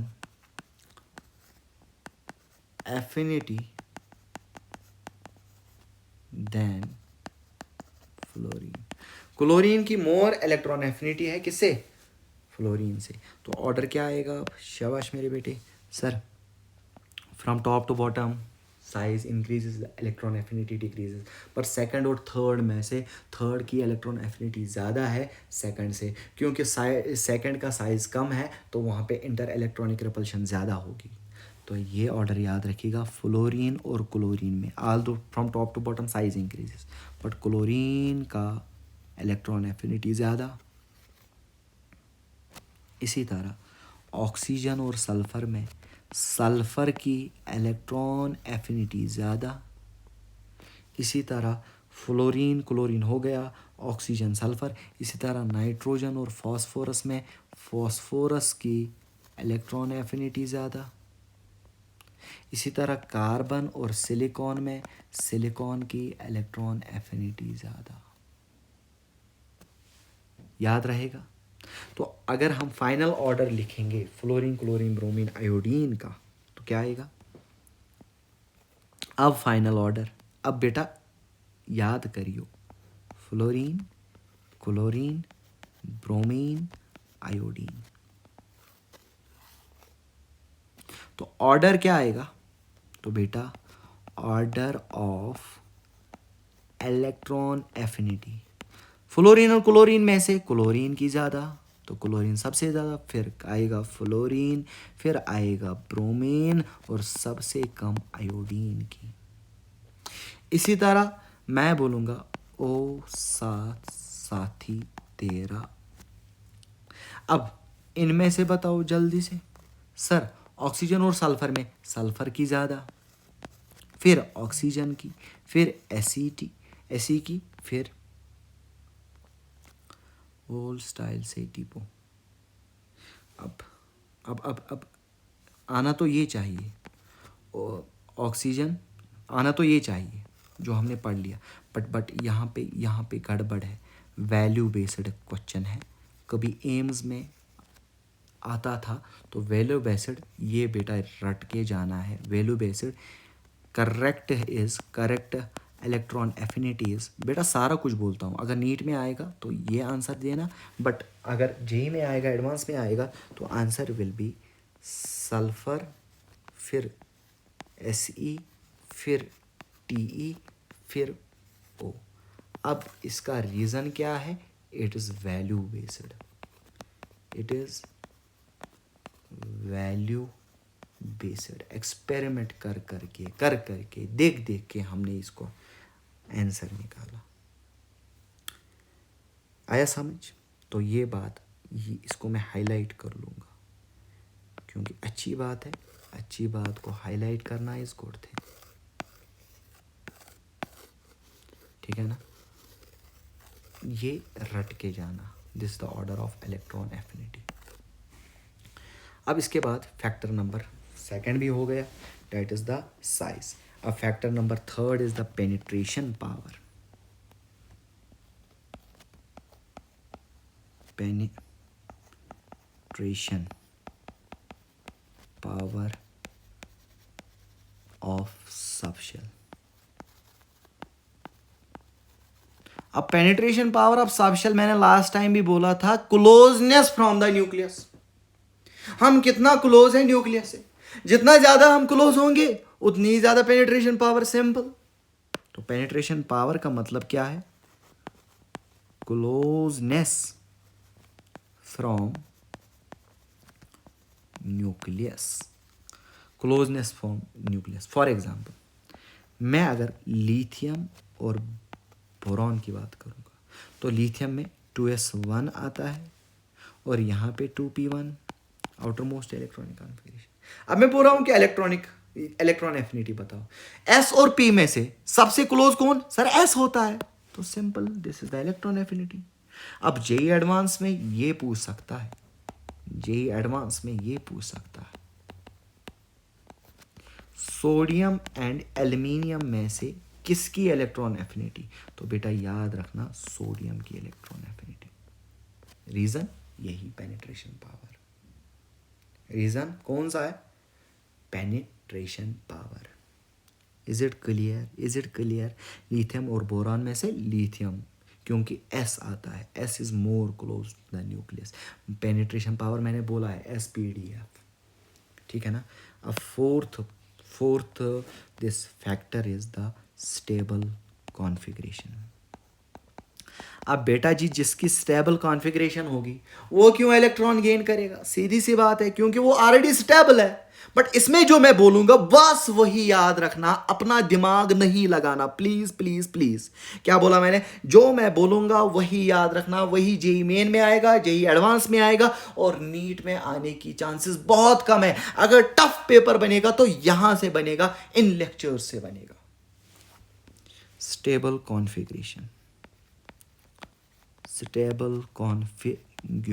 affinity than fluorine. Chlorine की मोर इलेक्ट्रॉन एफिनिटी है किससे? फ्लोरीन से। तो ऑर्डर क्या आएगा? शाबाश मेरे बेटे। Sir from top to bottom size increases, electron affinity decreases. पर सेकंड और थर्ड में से थर्ड की इलेक्ट्रॉन एफिनिटी ज़्यादा है सेकंड से, क्योंकि सेकंड का साइज कम है तो वहाँ पे इंटर इलेक्ट्रॉनिक रिपल्शन ज़्यादा होगी। तो ये ऑर्डर याद रखिएगा, फ्लोरीन और क्लोरीन में ऑल दो from top to bottom size increases, but chlorine का इलेक्ट्रॉन एफिनिटी ज़्यादा। इसी तरह ऑक्सीजन और सल्फ़र में सल्फ़र की इलेक्ट्रॉन एफिनिटी ज़्यादा। इसी तरह फ्लोरीन क्लोरीन हो गया, ऑक्सीजन सल्फ़र। इसी तरह नाइट्रोजन और फॉस्फोरस में फॉस्फोरस की इलेक्ट्रॉन एफिनिटी ज़्यादा। इसी तरह कार्बन और सिलिकॉन में सिलिकॉन की इलेक्ट्रॉन एफिनिटी ज़्यादा। याद रहेगा। तो अगर हम फाइनल ऑर्डर लिखेंगे फ्लोरीन क्लोरीन ब्रोमीन आयोडीन का तो क्या आएगा? अब फाइनल ऑर्डर, अब बेटा याद करियो, फ्लोरीन क्लोरीन ब्रोमीन आयोडीन। तो ऑर्डर क्या आएगा? तो बेटा order of electron affinity, fluorine और क्लोरीन में से क्लोरीन की ज़्यादा तो क्लोरीन सबसे ज़्यादा, फिर आएगा फ्लोरीन, फिर आएगा ब्रोमीन और सबसे कम आयोडीन की। इसी तरह मैं बोलूँगा ओ साथ साथी तेरा। अब इनमें से बताओ जल्दी से। सर ऑक्सीजन और सल्फर में सल्फर की ज़्यादा, फिर ऑक्सीजन की, फिर एसी की, फिर वोल स्टाइल से टिपो। अब आना तो ये चाहिए, ऑक्सीजन आना तो ये चाहिए जो हमने पढ़ लिया, बट यहाँ पे गड़बड़ है। वैल्यू बेस्ड क्वेश्चन है, कभी एम्स में आता था तो वैल्यू बेस्ड, ये बेटा रट के जाना है। Value based correct electron affinities, बेटा सारा कुछ बोलता हूँ। अगर नीट में आएगा तो ये आंसर देना, बट अगर जेई में आएगा, एडवांस में आएगा तो आंसर विल बी सल्फर, फिर एसई, फिर टीई, फिर ओ। अब इसका रीज़न क्या है? It is value based, it is value based, experiment कर करके देख के हमने इसको आंसर निकाला। आया समझ? तो ये बात, ये इसको मैं हाईलाइट कर लूँगा क्योंकि अच्छी बात है, अच्छी बात को हाईलाइट करना इज गुड थिंग। ठीक है ना? ये रट के जाना, this the order of electron affinity. अब इसके बाद फैक्टर नंबर सेकंड भी हो गया, दैट इज द साइज। अब factor number third is the penetration power. Penetration power of subshell. अब पेनिट्रेशन पावर ऑफ सबशेल मैंने लास्ट टाइम भी बोला था, क्लोजनेस फ्रॉम द न्यूक्लियस। हम कितना क्लोज है न्यूक्लियस से, जितना ज्यादा हम क्लोज होंगे उतनी ज्यादा पेनिट्रेशन पावर। सिंपल। तो पेनिट्रेशन पावर का मतलब क्या है? Closeness from nucleus. Closeness from nucleus. For example, मैं अगर लिथियम और बोरॉन की बात करूंगा तो लिथियम में 2s1 आता है और यहाँ पे 2p1 outer most electronic configuration. अब मैं बोल रहा हूँ कि इलेक्ट्रॉन एफिनिटी बताओ, s और p में से सबसे क्लोज कौन? सर s होता है। तो simple, this is the electron affinity. अब जेई एडवांस में ये पूछ सकता है, जेई एडवांस में ये पूछ सकता है सोडियम एंड एल्यूमिनियम में से किसकी इलेक्ट्रॉन एफिनिटी? तो बेटा याद रखना, सोडियम की इलेक्ट्रॉन एफिनिटी। रीजन यही, पेनिट्रेशन पावर। रीजन कौन सा है? Penetration power. Is it clear? Is it clear? Lithium और बोरॉन में से लिथियम, क्योंकि S आता है, S is more close the nucleus. Penetration power मैंने बोला है SPDF। ठीक है ना? अब fourth this factor is the stable configuration. अब बेटा जी, जिसकी स्टेबल कॉन्फ़िगरेशन होगी वो क्यों इलेक्ट्रॉन गेन करेगा? सीधी सी बात है, क्योंकि वो ऑलरेडी स्टेबल है। बट इसमें जो मैं बोलूंगा बस वही याद रखना, अपना दिमाग नहीं लगाना, प्लीज प्लीज प्लीज। क्या बोला मैंने? जो मैं बोलूंगा वही याद रखना, वही जेई मेन में आएगा, जेई एडवांस में आएगा और नीट में आने की चांसेस बहुत कम है। अगर टफ पेपर बनेगा तो यहां से बनेगा, इन लेक्चर्स से बनेगा। Stable configuration, stable configuration.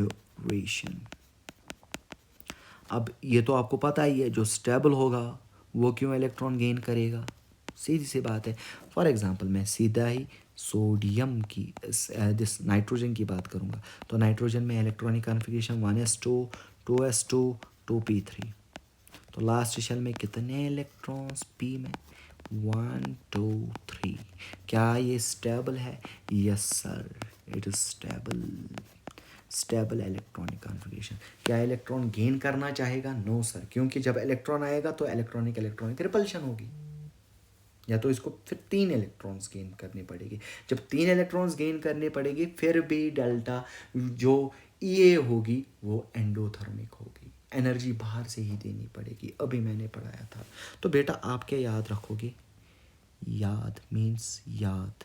अब ये तो आपको पता ही है, जो स्टेबल होगा वो क्यों इलेक्ट्रॉन गेन करेगा? सीधी सी बात है। फॉर एग्जांपल, मैं सीधा ही सोडियम की दिस नाइट्रोजन की बात करूंगा तो नाइट्रोजन में electronic configuration 1s2 2s2 2p3। तो लास्ट शेल में कितने इलेक्ट्रॉन्स? p में 1 2 3। क्या ये स्टेबल है? Yes sir, it is stable. Stable electronic configuration. क्या इलेक्ट्रॉन गेन करना चाहेगा? नो सर, क्योंकि जब इलेक्ट्रॉन आएगा तो इलेक्ट्रॉनिक रिपल्शन होगी, या तो इसको फिर 3 इलेक्ट्रॉन्स गेन करनी पड़ेगी। जब 3 इलेक्ट्रॉन्स गेन करनी पड़ेगी फिर भी डेल्टा जो ई होगी वो एंडोथर्मिक होगी, एनर्जी बाहर से ही देनी पड़ेगी। अभी मैंने पढ़ाया था। तो बेटा आप क्या याद रखोगे? याद मीन्स याद,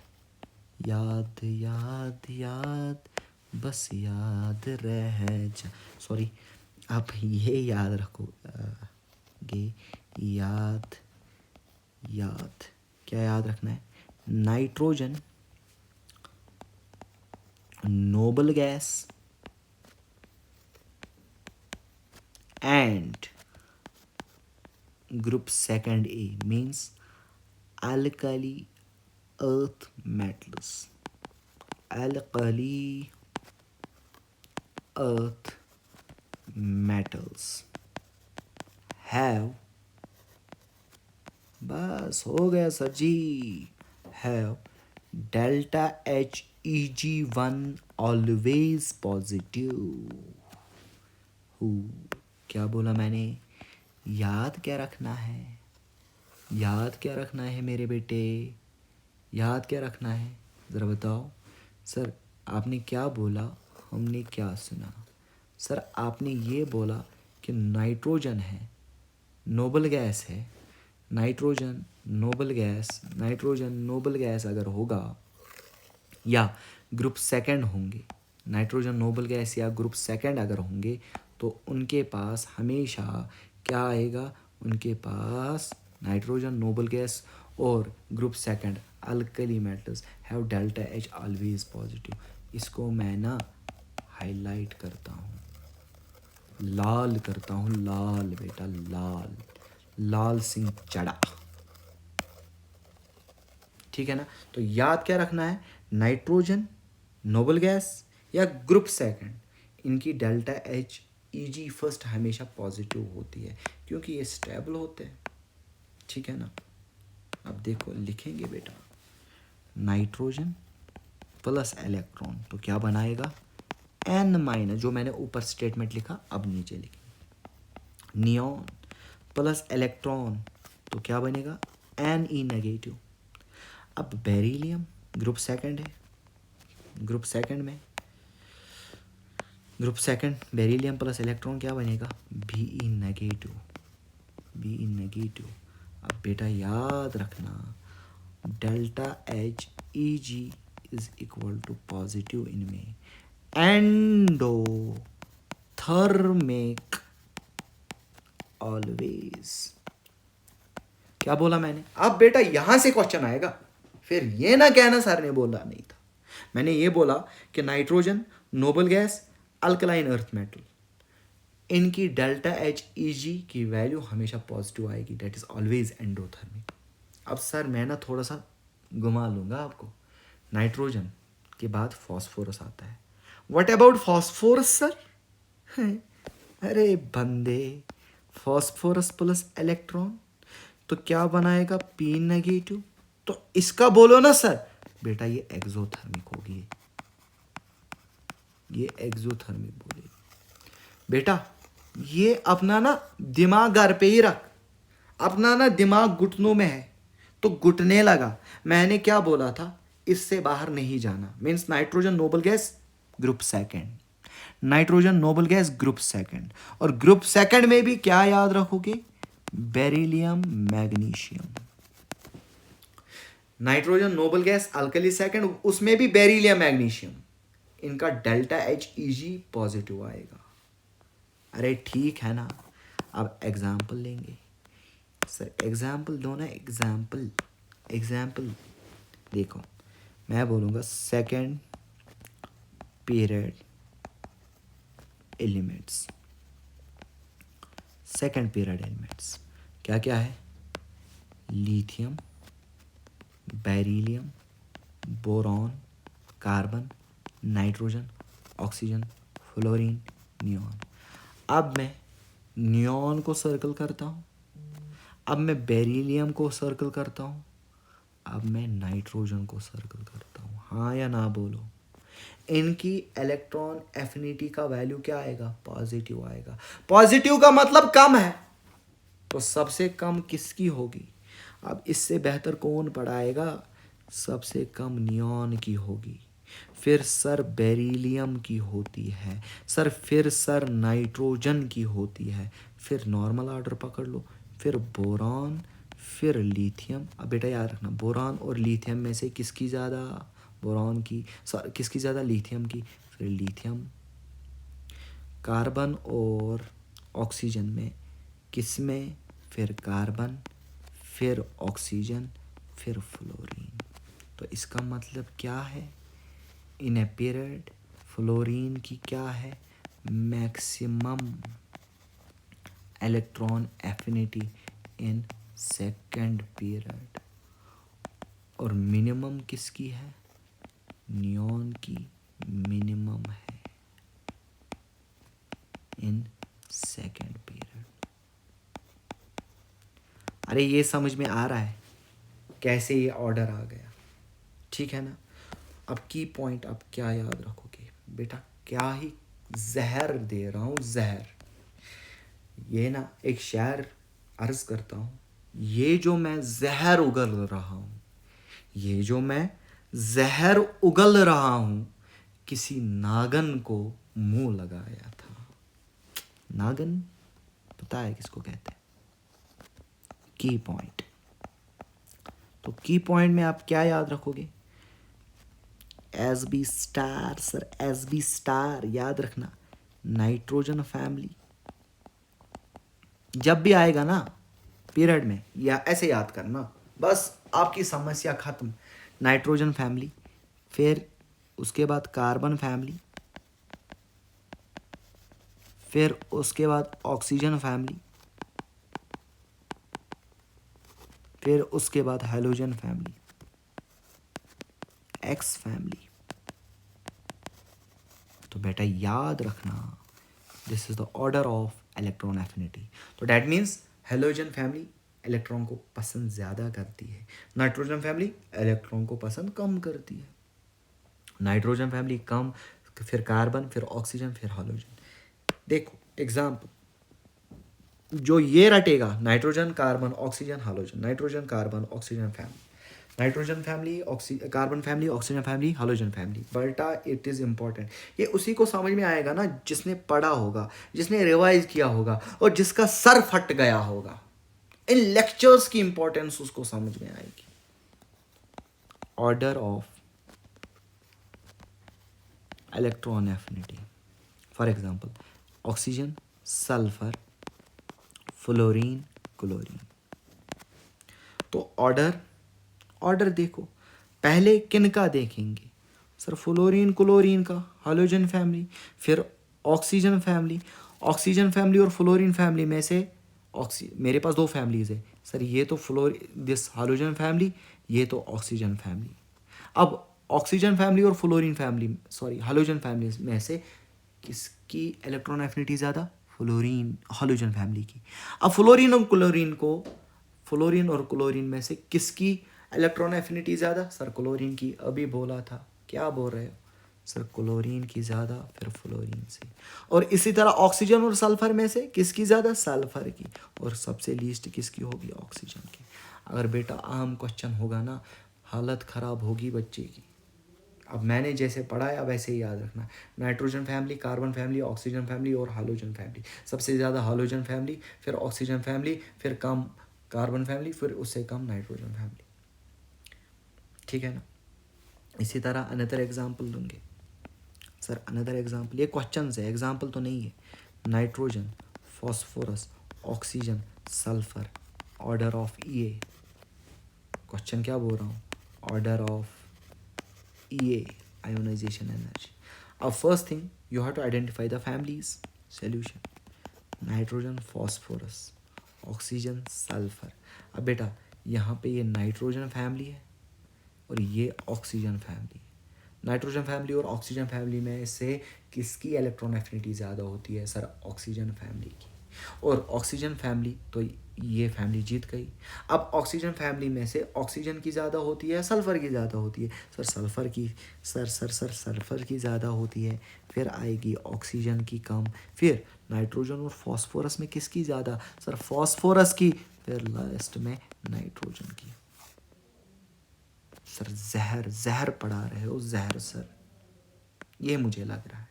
याद याद याद, बस याद रह जा। सॉरी, आप ये याद रखोगे, याद याद। क्या याद रखना है? Nitrogen noble gas and group second A means alkali earth metals, alkali earth metals have, बस हो गया sir ji, have delta HEG1 always positive। हु, क्या बोला मैंने? याद क्या रखना है? याद क्या रखना है मेरे बेटे? याद क्या रखना है? ज़रा बताओ। सर आपने क्या बोला? हमने क्या सुना? सर आपने ये बोला कि नाइट्रोजन है नोबल गैस है, नाइट्रोजन नोबल गैस अगर होगा या ग्रुप सेकंड होंगे, नाइट्रोजन नोबल गैस या ग्रुप सेकंड अगर होंगे तो उनके पास हमेशा क्या आएगा, उनके पास नाइट्रोजन नोबल गैस और group second alkali metals have delta H always positive. इसको मैं ना हाईलाइट करता हूँ, लाल करता हूँ, लाल बेटा लाल, लाल सिंह चढ़ा। ठीक है ना। तो याद क्या रखना है, नाइट्रोजन नोबल गैस या ग्रुप सेकंड, इनकी डेल्टा एच ईजी फर्स्ट हमेशा पॉजिटिव होती है क्योंकि ये स्टेबल होते हैं। ठीक है ना। अब देखो लिखेंगे बेटा, नाइट्रोजन प्लस इलेक्ट्रॉन तो क्या बनाएगा, एन माइनस, जो मैंने ऊपर स्टेटमेंट लिखा अब नीचे लिखेंगे, नियॉन प्लस इलेक्ट्रॉन तो क्या बनेगा, एन ई नेगेटिव। अब बेरिलियम ग्रुप सेकंड है, group second beryllium plus electron क्या बनेगा, बी ई नेगेटिव। अब बेटा याद रखना, delta H E G is equal to positive इनमें एंडोथर्मिक ऑलवेज। क्या बोला मैंने। अब बेटा यहां से क्वेश्चन आएगा, फिर ये ना कहना सर ने बोला नहीं था। मैंने ये बोला कि nitrogen noble gas alkaline earth metal, इनकी डेल्टा एच ई जी की वैल्यू हमेशा पॉजिटिव आएगी, डेट इज ऑलवेज एंडोथर्मिक। अब सर मैं ना थोड़ा सा घुमा लूंगा आपको, नाइट्रोजन के बाद फॉस्फोरस आता है, व्हाट अबाउट फॉस्फोरस सर, अरे बंदे, फॉस्फोरस प्लस इलेक्ट्रॉन तो क्या बनाएगा, पी नेगेटिव। तो इसका बोलो ना सर, बेटा ये एक्सोथर्मिक होगी, ये एक्सोथर्मिक बोले बेटा। ये अपना ना दिमाग घर पे ही रख, अपना ना दिमाग घुटनों में है तो घुटने लगा। मैंने क्या बोला था, इससे बाहर नहीं जाना। Means nitrogen noble gas group second, nitrogen noble gas group second, और ग्रुप सेकंड में भी क्या याद रखोगे, beryllium magnesium. Nitrogen noble gas alkali second, उसमें भी बेरिलियम मैग्नीशियम, इनका डेल्टा एच ई जी पॉजिटिव आएगा। अरे ठीक है ना। अब एग्जाम्पल लेंगे सर, एग्जाम्पल दो ना, एग्जाम्पल देखो, मैं बोलूँगा second period elements, second period elements क्या क्या है, lithium, beryllium, boron, carbon, nitrogen, oxygen, fluorine, neon. अब मैं नियॉन को सर्कल करता हूँ, अब मैं बेरिलियम को सर्कल करता हूँ, अब मैं नाइट्रोजन को सर्कल करता हूँ। हाँ या ना बोलो। इनकी इलेक्ट्रॉन एफिनिटी का वैल्यू क्या आएगा, पॉजिटिव आएगा। पॉजिटिव का मतलब कम है, तो सबसे कम किसकी होगी। अब इससे बेहतर कौन पढ़ाएगा, सबसे कम नियॉन की होगी, फिर सर बेरिलियम की होती है सर, फिर सर नाइट्रोजन की होती है, फिर नॉर्मल ऑर्डर पकड़ लो, फिर बोरॉन, फिर लिथियम। अब बेटा याद रखना, बोरॉन और लिथियम में से किसकी ज़्यादा, बोरॉन की, सर किसकी ज़्यादा, लिथियम की, फिर लिथियम। कार्बन और ऑक्सीजन में किस में, फिर कार्बन, फिर ऑक्सीजन, फिर फ्लोरीन। तो इसका मतलब क्या है, इन ए पीरियड फ्लोरीन की क्या है, maximum electron affinity in second period, और मिनिमम किसकी है, नियॉन की मिनिमम है इन सेकंड पीरियड। अरे ये समझ में आ रहा है कैसे ये ऑर्डर आ गया, ठीक है ना। अब की पॉइंट आप क्या याद रखोगे बेटा, क्या ही जहर दे रहा हूँ, जहर। ये ना एक शायर अर्ज करता हूँ, ये जो मैं जहर उगल रहा हूँ, ये जो मैं जहर उगल रहा हूँ, किसी नागन को मुंह लगाया था। नागन पता है किसको कहते हैं, की पॉइंट। तो की पॉइंट में आप क्या याद रखोगे? S B star sir, S B star याद रखना, नाइट्रोजन फैमिली। जब भी आएगा ना पीरियड में, या ऐसे याद करना, बस आपकी समस्या खत्म। नाइट्रोजन फैमिली, फिर उसके बाद कार्बन फैमिली, फिर उसके बाद ऑक्सीजन फैमिली, फिर उसके बाद हेलोजन फैमिली, एक्स फैमिली। तो बेटा याद रखना, this is the order of electron affinity. तो that means halogen family electron को पसंद ज़्यादा करती है, नाइट्रोजन फैमिली इलेक्ट्रॉन को पसंद कम करती है। नाइट्रोजन फैमिली कम, फिर कार्बन, फिर ऑक्सीजन, फिर हाइड्रोजन। देखो एग्जाम्पल, जो ये रटेगा nitrogen carbon oxygen hydrogen, nitrogen carbon oxygen family, nitrogen family carbon family oxygen family hydrogen family. बेटा इट इज़ इंपॉर्टेंट, ये उसी को समझ में आएगा ना जिसने पढ़ा होगा, जिसने रिवाइज किया होगा, और जिसका सर फट गया होगा। इन लेक्चर्स की इंपॉर्टेंस उसको समझ में आएगी। Order of electron affinity, for example oxygen, sulphur, fluorine, chlorine. तो ऑर्डर देखो, पहले किन का देखेंगे सर? फ्लोरीन क्लोरीन का, हाइड्रोजन फैमिली, फिर ऑक्सीजन फैमिली। ऑक्सीजन फैमिली और फ्लोरीन फैमिली में से मेरे पास दो फैमिलीज है सर, ये तो दिस हाइड्रोजन फैमिली, ये तो ऑक्सीजन फैमिली। अब ऑक्सीजन फैमिली और fluorine family, sorry hydrogen family में से किसकी इलेक्ट्रॉन एफिनिटी ज़्यादा? फ्लोरीन, हाइड्रोजन फैमिली की। अब फ्लोरीन और क्लोरीन में से किसकी इलेक्ट्रॉन एफिनिटी ज़्यादा? सर क्लोरीन की। अभी बोला था, क्या बोल रहे हो सर? क्लोरीन की ज़्यादा, फिर फ्लोरीन से। और इसी तरह ऑक्सीजन और सल्फर में से किसकी ज़्यादा? सल्फर की। और सबसे लीस्ट किसकी होगी? ऑक्सीजन की। अगर बेटा आम क्वेश्चन होगा ना, हालत ख़राब होगी बच्चे की। अब मैंने जैसे पढ़ाया वैसे ही याद रखना, nitrogen family, carbon family, oxygen family और हाइड्रोजन फैमिली। सबसे ज़्यादा हाइड्रोजन फैमिली, फिर ऑक्सीजन फैमिली, फिर कम कार्बन फैमिली, फिर उससे कम नाइट्रोजन फैमिली। ठीक है ना? इसी तरह अनदर एग्जाम्पल दूंगे सर, अनदर एग्जाम्पल, ये क्वेश्चन है, एग्जाम्पल तो नहीं है। Nitrogen, phosphorus, oxygen, sulphur, order of E. Question क्या बोल रहा हूँ? Order of EA, ionization energy. First thing you have to identify the families. Solution: nitrogen, phosphorus, oxygen, sulphur. अब बेटा यहाँ पे ये नाइट्रोजन फैमिली है और ये ऑक्सीजन फैमिली है। नाइट्रोजन फैमिली और ऑक्सीजन फैमिली में से किसकी इलेक्ट्रॉन एफिनिटी ज़्यादा होती है? सर ऑक्सीजन फैमिली की। और ऑक्सीजन फैमिली, तो ये फैमिली जीत गई। अब ऑक्सीजन फैमिली में से ऑक्सीजन की ज़्यादा होती है, सल्फ़र की ज़्यादा होती है? सर सल्फ़र की, सल्फ़र की ज़्यादा होती है। फिर आएगी ऑक्सीजन की कम। फिर नाइट्रोजन और फॉस्फोरस में किसकी ज़्यादा? सर फॉस्फोरस की। फिर लास्ट में नाइट्रोजन की। सर जहर पढ़ा रहे हो, जहर सर, ये मुझे लग रहा है।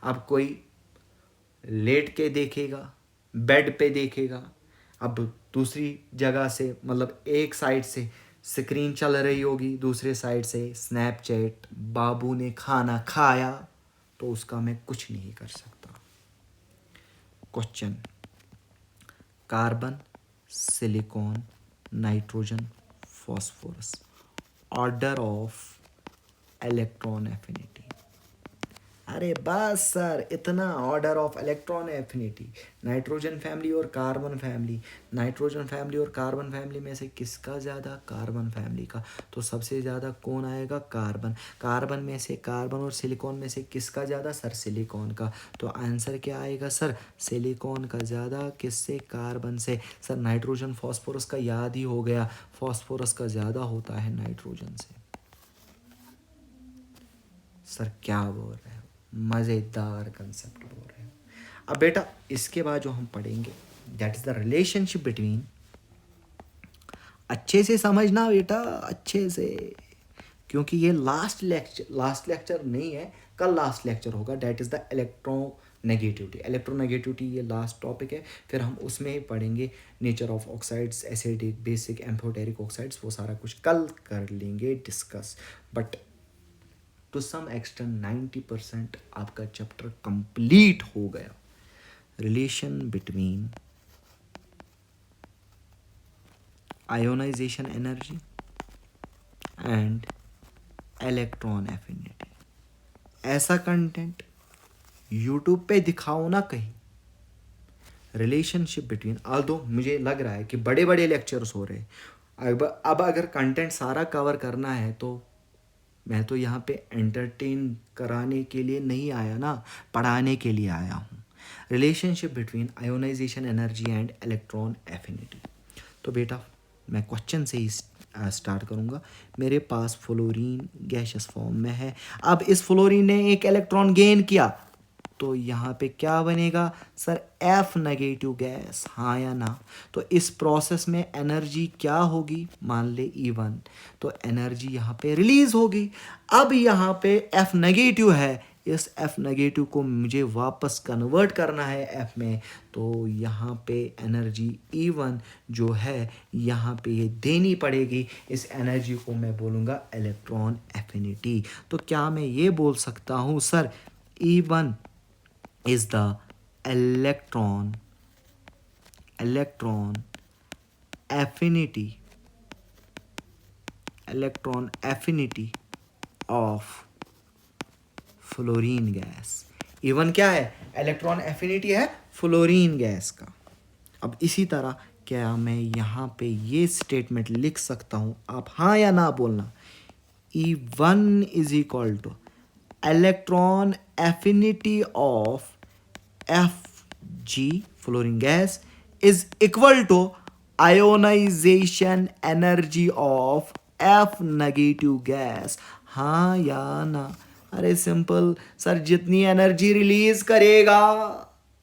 अब कोई लेट के देखेगा, बेड पे देखेगा, अब दूसरी जगह से, मतलब एक साइड से स्क्रीन चल रही होगी, दूसरे साइड से स्नैपचैट, बाबू ने खाना खाया, तो उसका मैं कुछ नहीं कर सकता। Question: carbon, silicon, nitrogen, phosphorus, order of electron affinity. अरे बस सर, इतना order of electron affinity. Nitrogen family और कार्बन फैमिली, नाइट्रोजन फैमिली और कार्बन फैमिली में से किसका ज़्यादा? कार्बन फैमिली का। तो सबसे ज़्यादा कौन आएगा? कार्बन। कार्बन में से, कार्बन और सिलिकॉन में से किसका ज़्यादा? सर सिलिकॉन का। तो आंसर क्या आएगा सर? सिलिकॉन का ज़्यादा। किससे? कार्बन से। सर नाइट्रोजन फॉस्फोरस का याद ही हो गया, फॉस्फोरस का ज़्यादा होता है नाइट्रोजन से। सर क्या बोल रहे हो? मज़ेदार कंसेप्ट बोल रहे हो। अब बेटा इसके बाद जो हम पढ़ेंगे, that is the relationship between, अच्छे से समझना बेटा, अच्छे से, क्योंकि ये लास्ट लेक्चर नहीं है, कल लास्ट लेक्चर होगा। That is the negativity, electronegativity ये लास्ट टॉपिक है, फिर हम उसमें ही पढ़ेंगे nature of oxides, acidic, basic, amphoteric oxides, वो सारा कुछ कल कर लेंगे discuss. But to some extent 90% आपका चैप्टर कंप्लीट हो गया। Relation between ionisation energy and electron affinity, ऐसा कंटेंट यूट्यूब पे दिखाओ ना कहीं। रिलेशनशिप बिटवीन, आल्दो मुझे लग रहा है कि बड़े बड़े लेक्चर्स हो रहे हैं, अब अगर कंटेंट सारा कवर करना है तो मैं तो यहाँ पे एंटरटेन कराने के लिए नहीं आया ना, पढ़ाने के लिए आया हूँ। Relationship between ionisation energy and electron affinity. तो बेटा मैं क्वेश्चन से ही स्टार्ट करूँगा। मेरे पास फ्लोरीन गैसियस फॉर्म में है। अब इस फ्लोरीन ने एक इलेक्ट्रॉन गेन किया, तो यहाँ पे क्या बनेगा सर, एफ नेगेटिव गैस, हाँ या ना। तो इस प्रोसेस में एनर्जी क्या होगी, मान ले E1, तो एनर्जी यहाँ पे रिलीज होगी। अब यहाँ पे एफ नेगेटिव है, इस एफ नेगेटिव को मुझे वापस कन्वर्ट करना है एफ में, तो यहाँ पे एनर्जी E1 जो है यहाँ पे ये देनी पड़ेगी। इस एनर्जी को मैं बोलूँगा इलेक्ट्रॉन एफिनिटी। तो क्या मैं ये बोल सकता हूँ sir, E1 is the electron affinity of fluorine gas. Even क्या है, इलेक्ट्रॉन एफिनिटी है फ्लोरीन गैस का। अब इसी तरह क्या मैं यहाँ पे ये स्टेटमेंट लिख सकता हूँ, आप हाँ या ना बोलना। E1 is equal to electron affinity of Fg fluorine gas is equal to ionisation energy of F negative gas, हाँ या ना। अरे सिंपल सर, जितनी एनर्जी रिलीज करेगा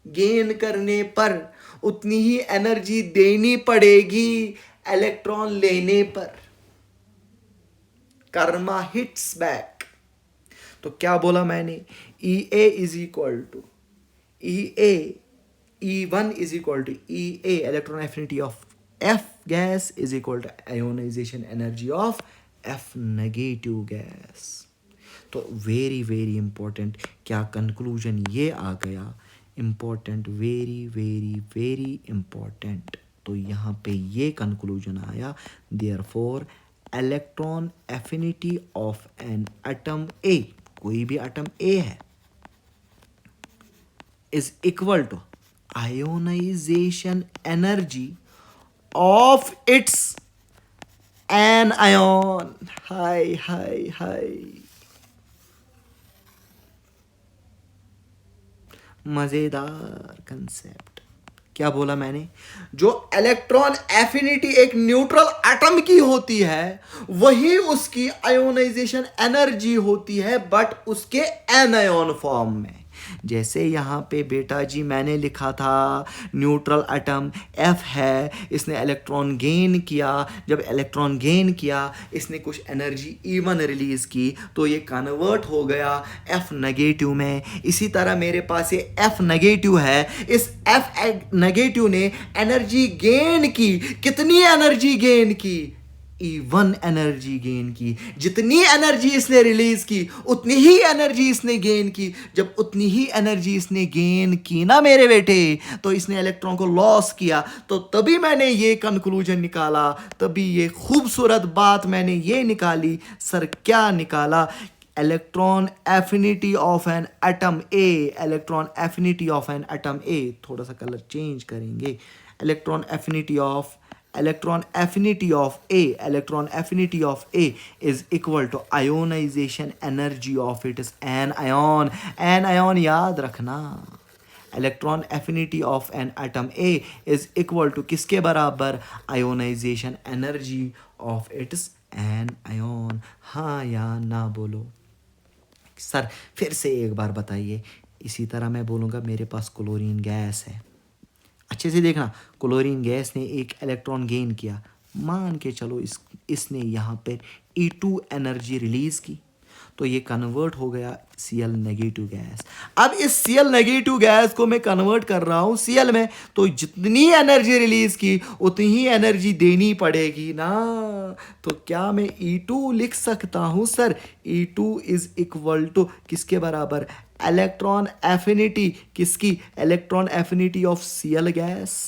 गेन करने पर उतनी ही एनर्जी देनी पड़ेगी इलेक्ट्रॉन लेने पर। Karma hits back. तो क्या बोला मैंने, EA is equal to E1 is equal to EA, electron affinity of F gas is equal to ionization energy of F negative gas। तो वेरी वेरी इंपॉर्टेंट, क्या कंक्लूजन ये आ गया, important, very very very important. तो यहाँ पे ये conclusion आया, therefore electron affinity of an atom A, कोई भी एटम A है, is equal to ionization energy of its anion। हाय मजेदार कंसेप्ट। क्या बोला मैंने, जो इलेक्ट्रॉन एफिनिटी एक न्यूट्रल एटम की होती है वही उसकी आयोनाइजेशन एनर्जी होती है, बट उसके एनायन फॉर्म में। जैसे यहाँ पे बेटा जी मैंने लिखा था न्यूट्रल एटम F है, इसने इलेक्ट्रॉन गेन किया, जब इलेक्ट्रॉन गेन किया इसने कुछ एनर्जी E1 रिलीज की, तो ये कन्वर्ट हो गया F नेगेटिव में। इसी तरह मेरे पास ये F नेगेटिव है, इस F नेगेटिव ने एनर्जी गेन की, कितनी एनर्जी गेन की, E1 एनर्जी गेन की। जितनी एनर्जी इसने रिलीज की उतनी ही एनर्जी इसने गेन की। जब उतनी ही एनर्जी इसने गेन की ना मेरे बेटे, तो इसने इलेक्ट्रॉन को लॉस किया। तो तभी मैंने ये कंक्लूजन निकाला, तभी ये खूबसूरत बात मैंने ये निकाली। सर क्या निकाला, electron affinity of an atom A, electron affinity of an atom A, थोड़ा सा कलर चेंज करेंगे, electron affinity of A is equal to ionization energy of its anion। anion याद रखना, electron affinity of an atom A is equal to किसके बराबर, ionisation energy of its anion। हाँ या ना बोलो सर, फिर से एक बार बताइए। इसी तरह मैं बोलूँगा मेरे पास क्लोरीन गैस है, अच्छे से देखना, क्लोरीन गैस ने एक इलेक्ट्रॉन गेन किया, मान के चलो इसने यहाँ पर E2 एनर्जी रिलीज की, तो ये कन्वर्ट हो गया Cl नेगेटिव गैस। अब इस Cl नेगेटिव गैस को मैं कन्वर्ट कर रहा हूँ Cl में, तो जितनी एनर्जी रिलीज की उतनी ही एनर्जी देनी पड़ेगी ना। तो क्या मैं E2 लिख सकता हूँ sir? E2 is equal to किसके बराबर? इलेक्ट्रॉन एफिनिटी, किसकी? Electron affinity of Cl gas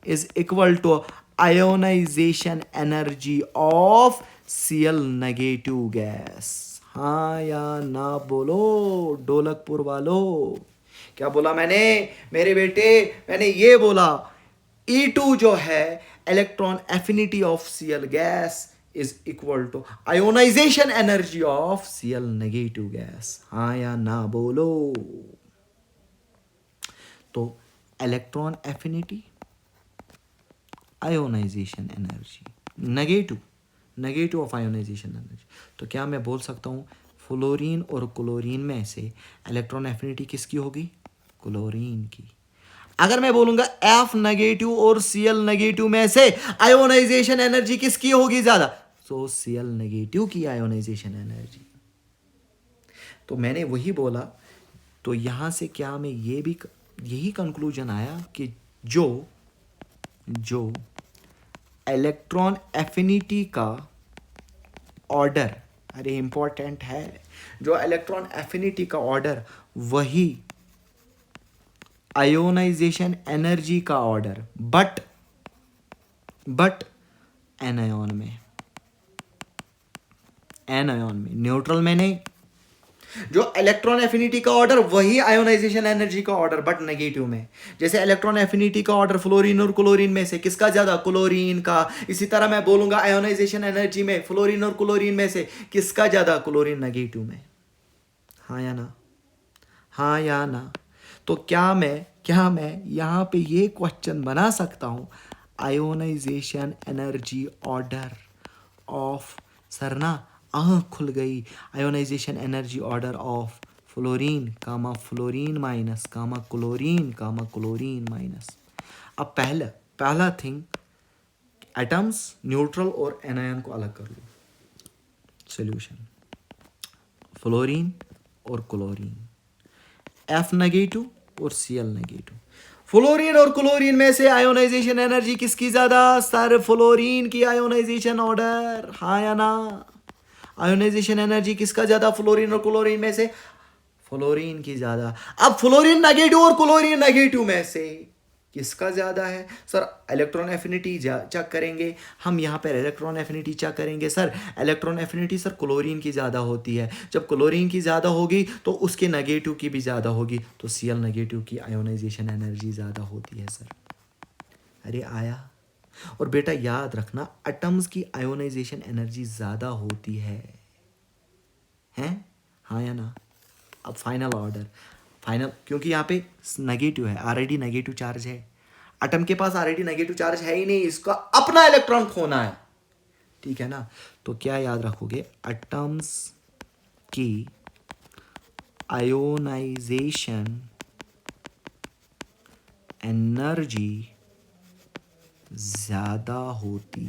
is equal to ionization energy of Cl negative gas। हाँ या ना बोलो ढोलकपुर वालों। क्या बोला मैंने मेरे बेटे? मैंने ये बोला E2 जो है electron affinity of Cl gas is equal to ionisation energy of Cl negative gas. हाँ या ना बोलो। तो electron affinity, ionisation energy, negative of ionisation energy. तो क्या मैं बोल सकता हूँ फ्लोरीन और क्लोरीन में से इलेक्ट्रॉन एफिनिटी किसकी होगी? क्लोरीन की। अगर मैं बोलूंगा F नेगेटिव और Cl नेगेटिव में से आयोनाइजेशन एनर्जी किसकी होगी ज्यादा? तो Cl नेगेटिव की आयोनाइजेशन एनर्जी। तो मैंने वही बोला। तो यहां से क्या मैं ये भी यही कंक्लूजन आया कि जो इलेक्ट्रॉन एफिनिटी का ऑर्डर, अरे इंपॉर्टेंट है, जो इलेक्ट्रॉन एफिनिटी का ऑर्डर वही आयोनाइजेशन एनर्जी का ऑर्डर, बट एनायॉन में न्यूट्रल में नहीं। जो इलेक्ट्रॉन एफिनिटी का ऑर्डर वही आयोनाइजेशन एनर्जी का ऑर्डर, बट नेगेटिव में। जैसे इलेक्ट्रॉन एफिनिटी का ऑर्डर फ्लोरीन और क्लोरीन में से किसका ज्यादा? क्लोरीन का। इसी तरह मैं बोलूंगा आयोनाइजेशन एनर्जी में फ्लोरीन और क्लोरीन में से किसका ज्यादा? क्लोरीन नेगेटिव में। हाँ या ना? हाँ या ना? तो क्या मैं यहां पे ये क्वेश्चन बना सकता हूं ionisation energy order of, sir ना आँख खुल गई, ionisation energy order of fluorine comma fluorine minus comma chlorine minus. अब पहला थिंग, एटम्स, न्यूट्रल और एनायन को अलग कर लो। सॉल्यूशन फ्लोरीन और क्लोरीन, F नेगेटिव और Cl नेगेटिव। फ्लोरीन और क्लोरीन में से आयोनाइजेशन एनर्जी किसकी ज्यादा? सर फ्लोरीन की आयोनाइजेशन ऑर्डर। हाँ या ना? आयोनाइजेशन एनर्जी किसका ज्यादा फ्लोरीन और क्लोरीन में से? फ्लोरीन की ज्यादा। अब फ्लोरीन नेगेटिव और क्लोरीन नेगेटिव में से किसका ज्यादा है? सर इलेक्ट्रॉन एफिनिटी चेक करेंगे हम, यहाँ पर इलेक्ट्रॉन एफिनिटी चेक करेंगे। Sir electron affinity sir chlorine की ज्यादा होती है। जब क्लोरीन की ज्यादा होगी तो उसके नेगेटिव की भी ज्यादा होगी, तो Cl नेगेटिव की आयोनाइजेशन एनर्जी ज्यादा होती है सर। अरे आया। और बेटा याद रखना एटम्स की आयोनाइजेशन एनर्जी ज्यादा होती है, हैं? हाँ या ना? अब फाइनल, क्योंकि यहाँ पे नेगेटिव है, ऑलरेडी नेगेटिव चार्ज है। एटम के पास ऑलरेडी नेगेटिव चार्ज है ही नहीं, इसका अपना इलेक्ट्रॉन खोना है, ठीक है ना? तो क्या याद रखोगे? एटम्स की आयोनाइजेशन एनर्जी ज्यादा होती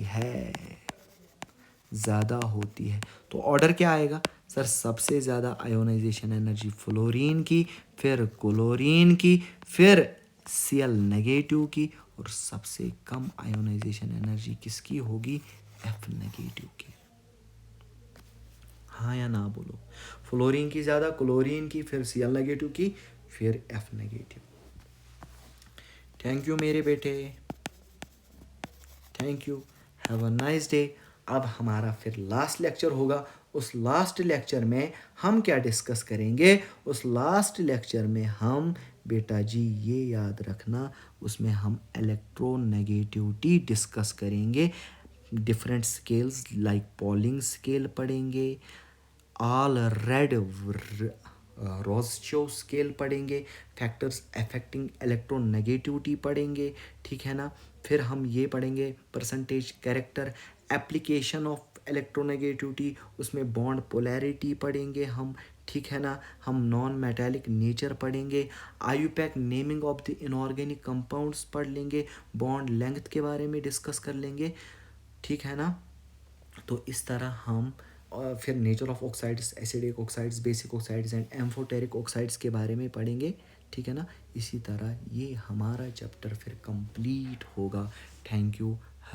है। तो ऑर्डर क्या आएगा? सर सबसे ज़्यादा आयोनाइजेशन एनर्जी फ्लोरीन की, फिर क्लोरीन की, फिर Cl नेगेटिव की, और सबसे कम आयोनाइजेशन एनर्जी किसकी होगी? F नेगेटिव की। हाँ या ना बोलो? फ्लोरीन की ज़्यादा, क्लोरीन की, फिर Cl नेगेटिव की, फिर F नेगेटिव। थैंक यू मेरे बेटे, thank you, have a nice day. अब हमारा फिर लास्ट लेक्चर होगा। उस लास्ट लेक्चर में हम क्या डिस्कस करेंगे? उस लास्ट लेक्चर में हम, बेटा जी ये याद रखना, उसमें हम इलेक्ट्रोनेगेटिविटी डिस्कस करेंगे। Different scales like polling scale पढ़ेंगे, ऑल रेड रोस्चो स्केल पढ़ेंगे, फैक्टर्स अफेक्टिंग इलेक्ट्रोनेगेटिविटी पढ़ेंगे, ठीक है ना? फिर हम ये पढ़ेंगे percentage character, application of electronegativity, उसमें बॉन्ड पोलैरिटी पढ़ेंगे हम, ठीक है ना? हम नॉन मेटालिक नेचर पढ़ेंगे, IUPAC naming of the inorganic compounds पढ़ लेंगे, बॉन्ड लेंथ के बारे में डिस्कस कर लेंगे, ठीक है ना? तो इस तरह हम, फिर nature of oxides, acidic oxides, basic oxides and amphoteric oxides के बारे में पढ़ेंगे, ठीक है ना। इसी तरह ये हमारा चैप्टर फिर कंप्लीट होगा। Thank you.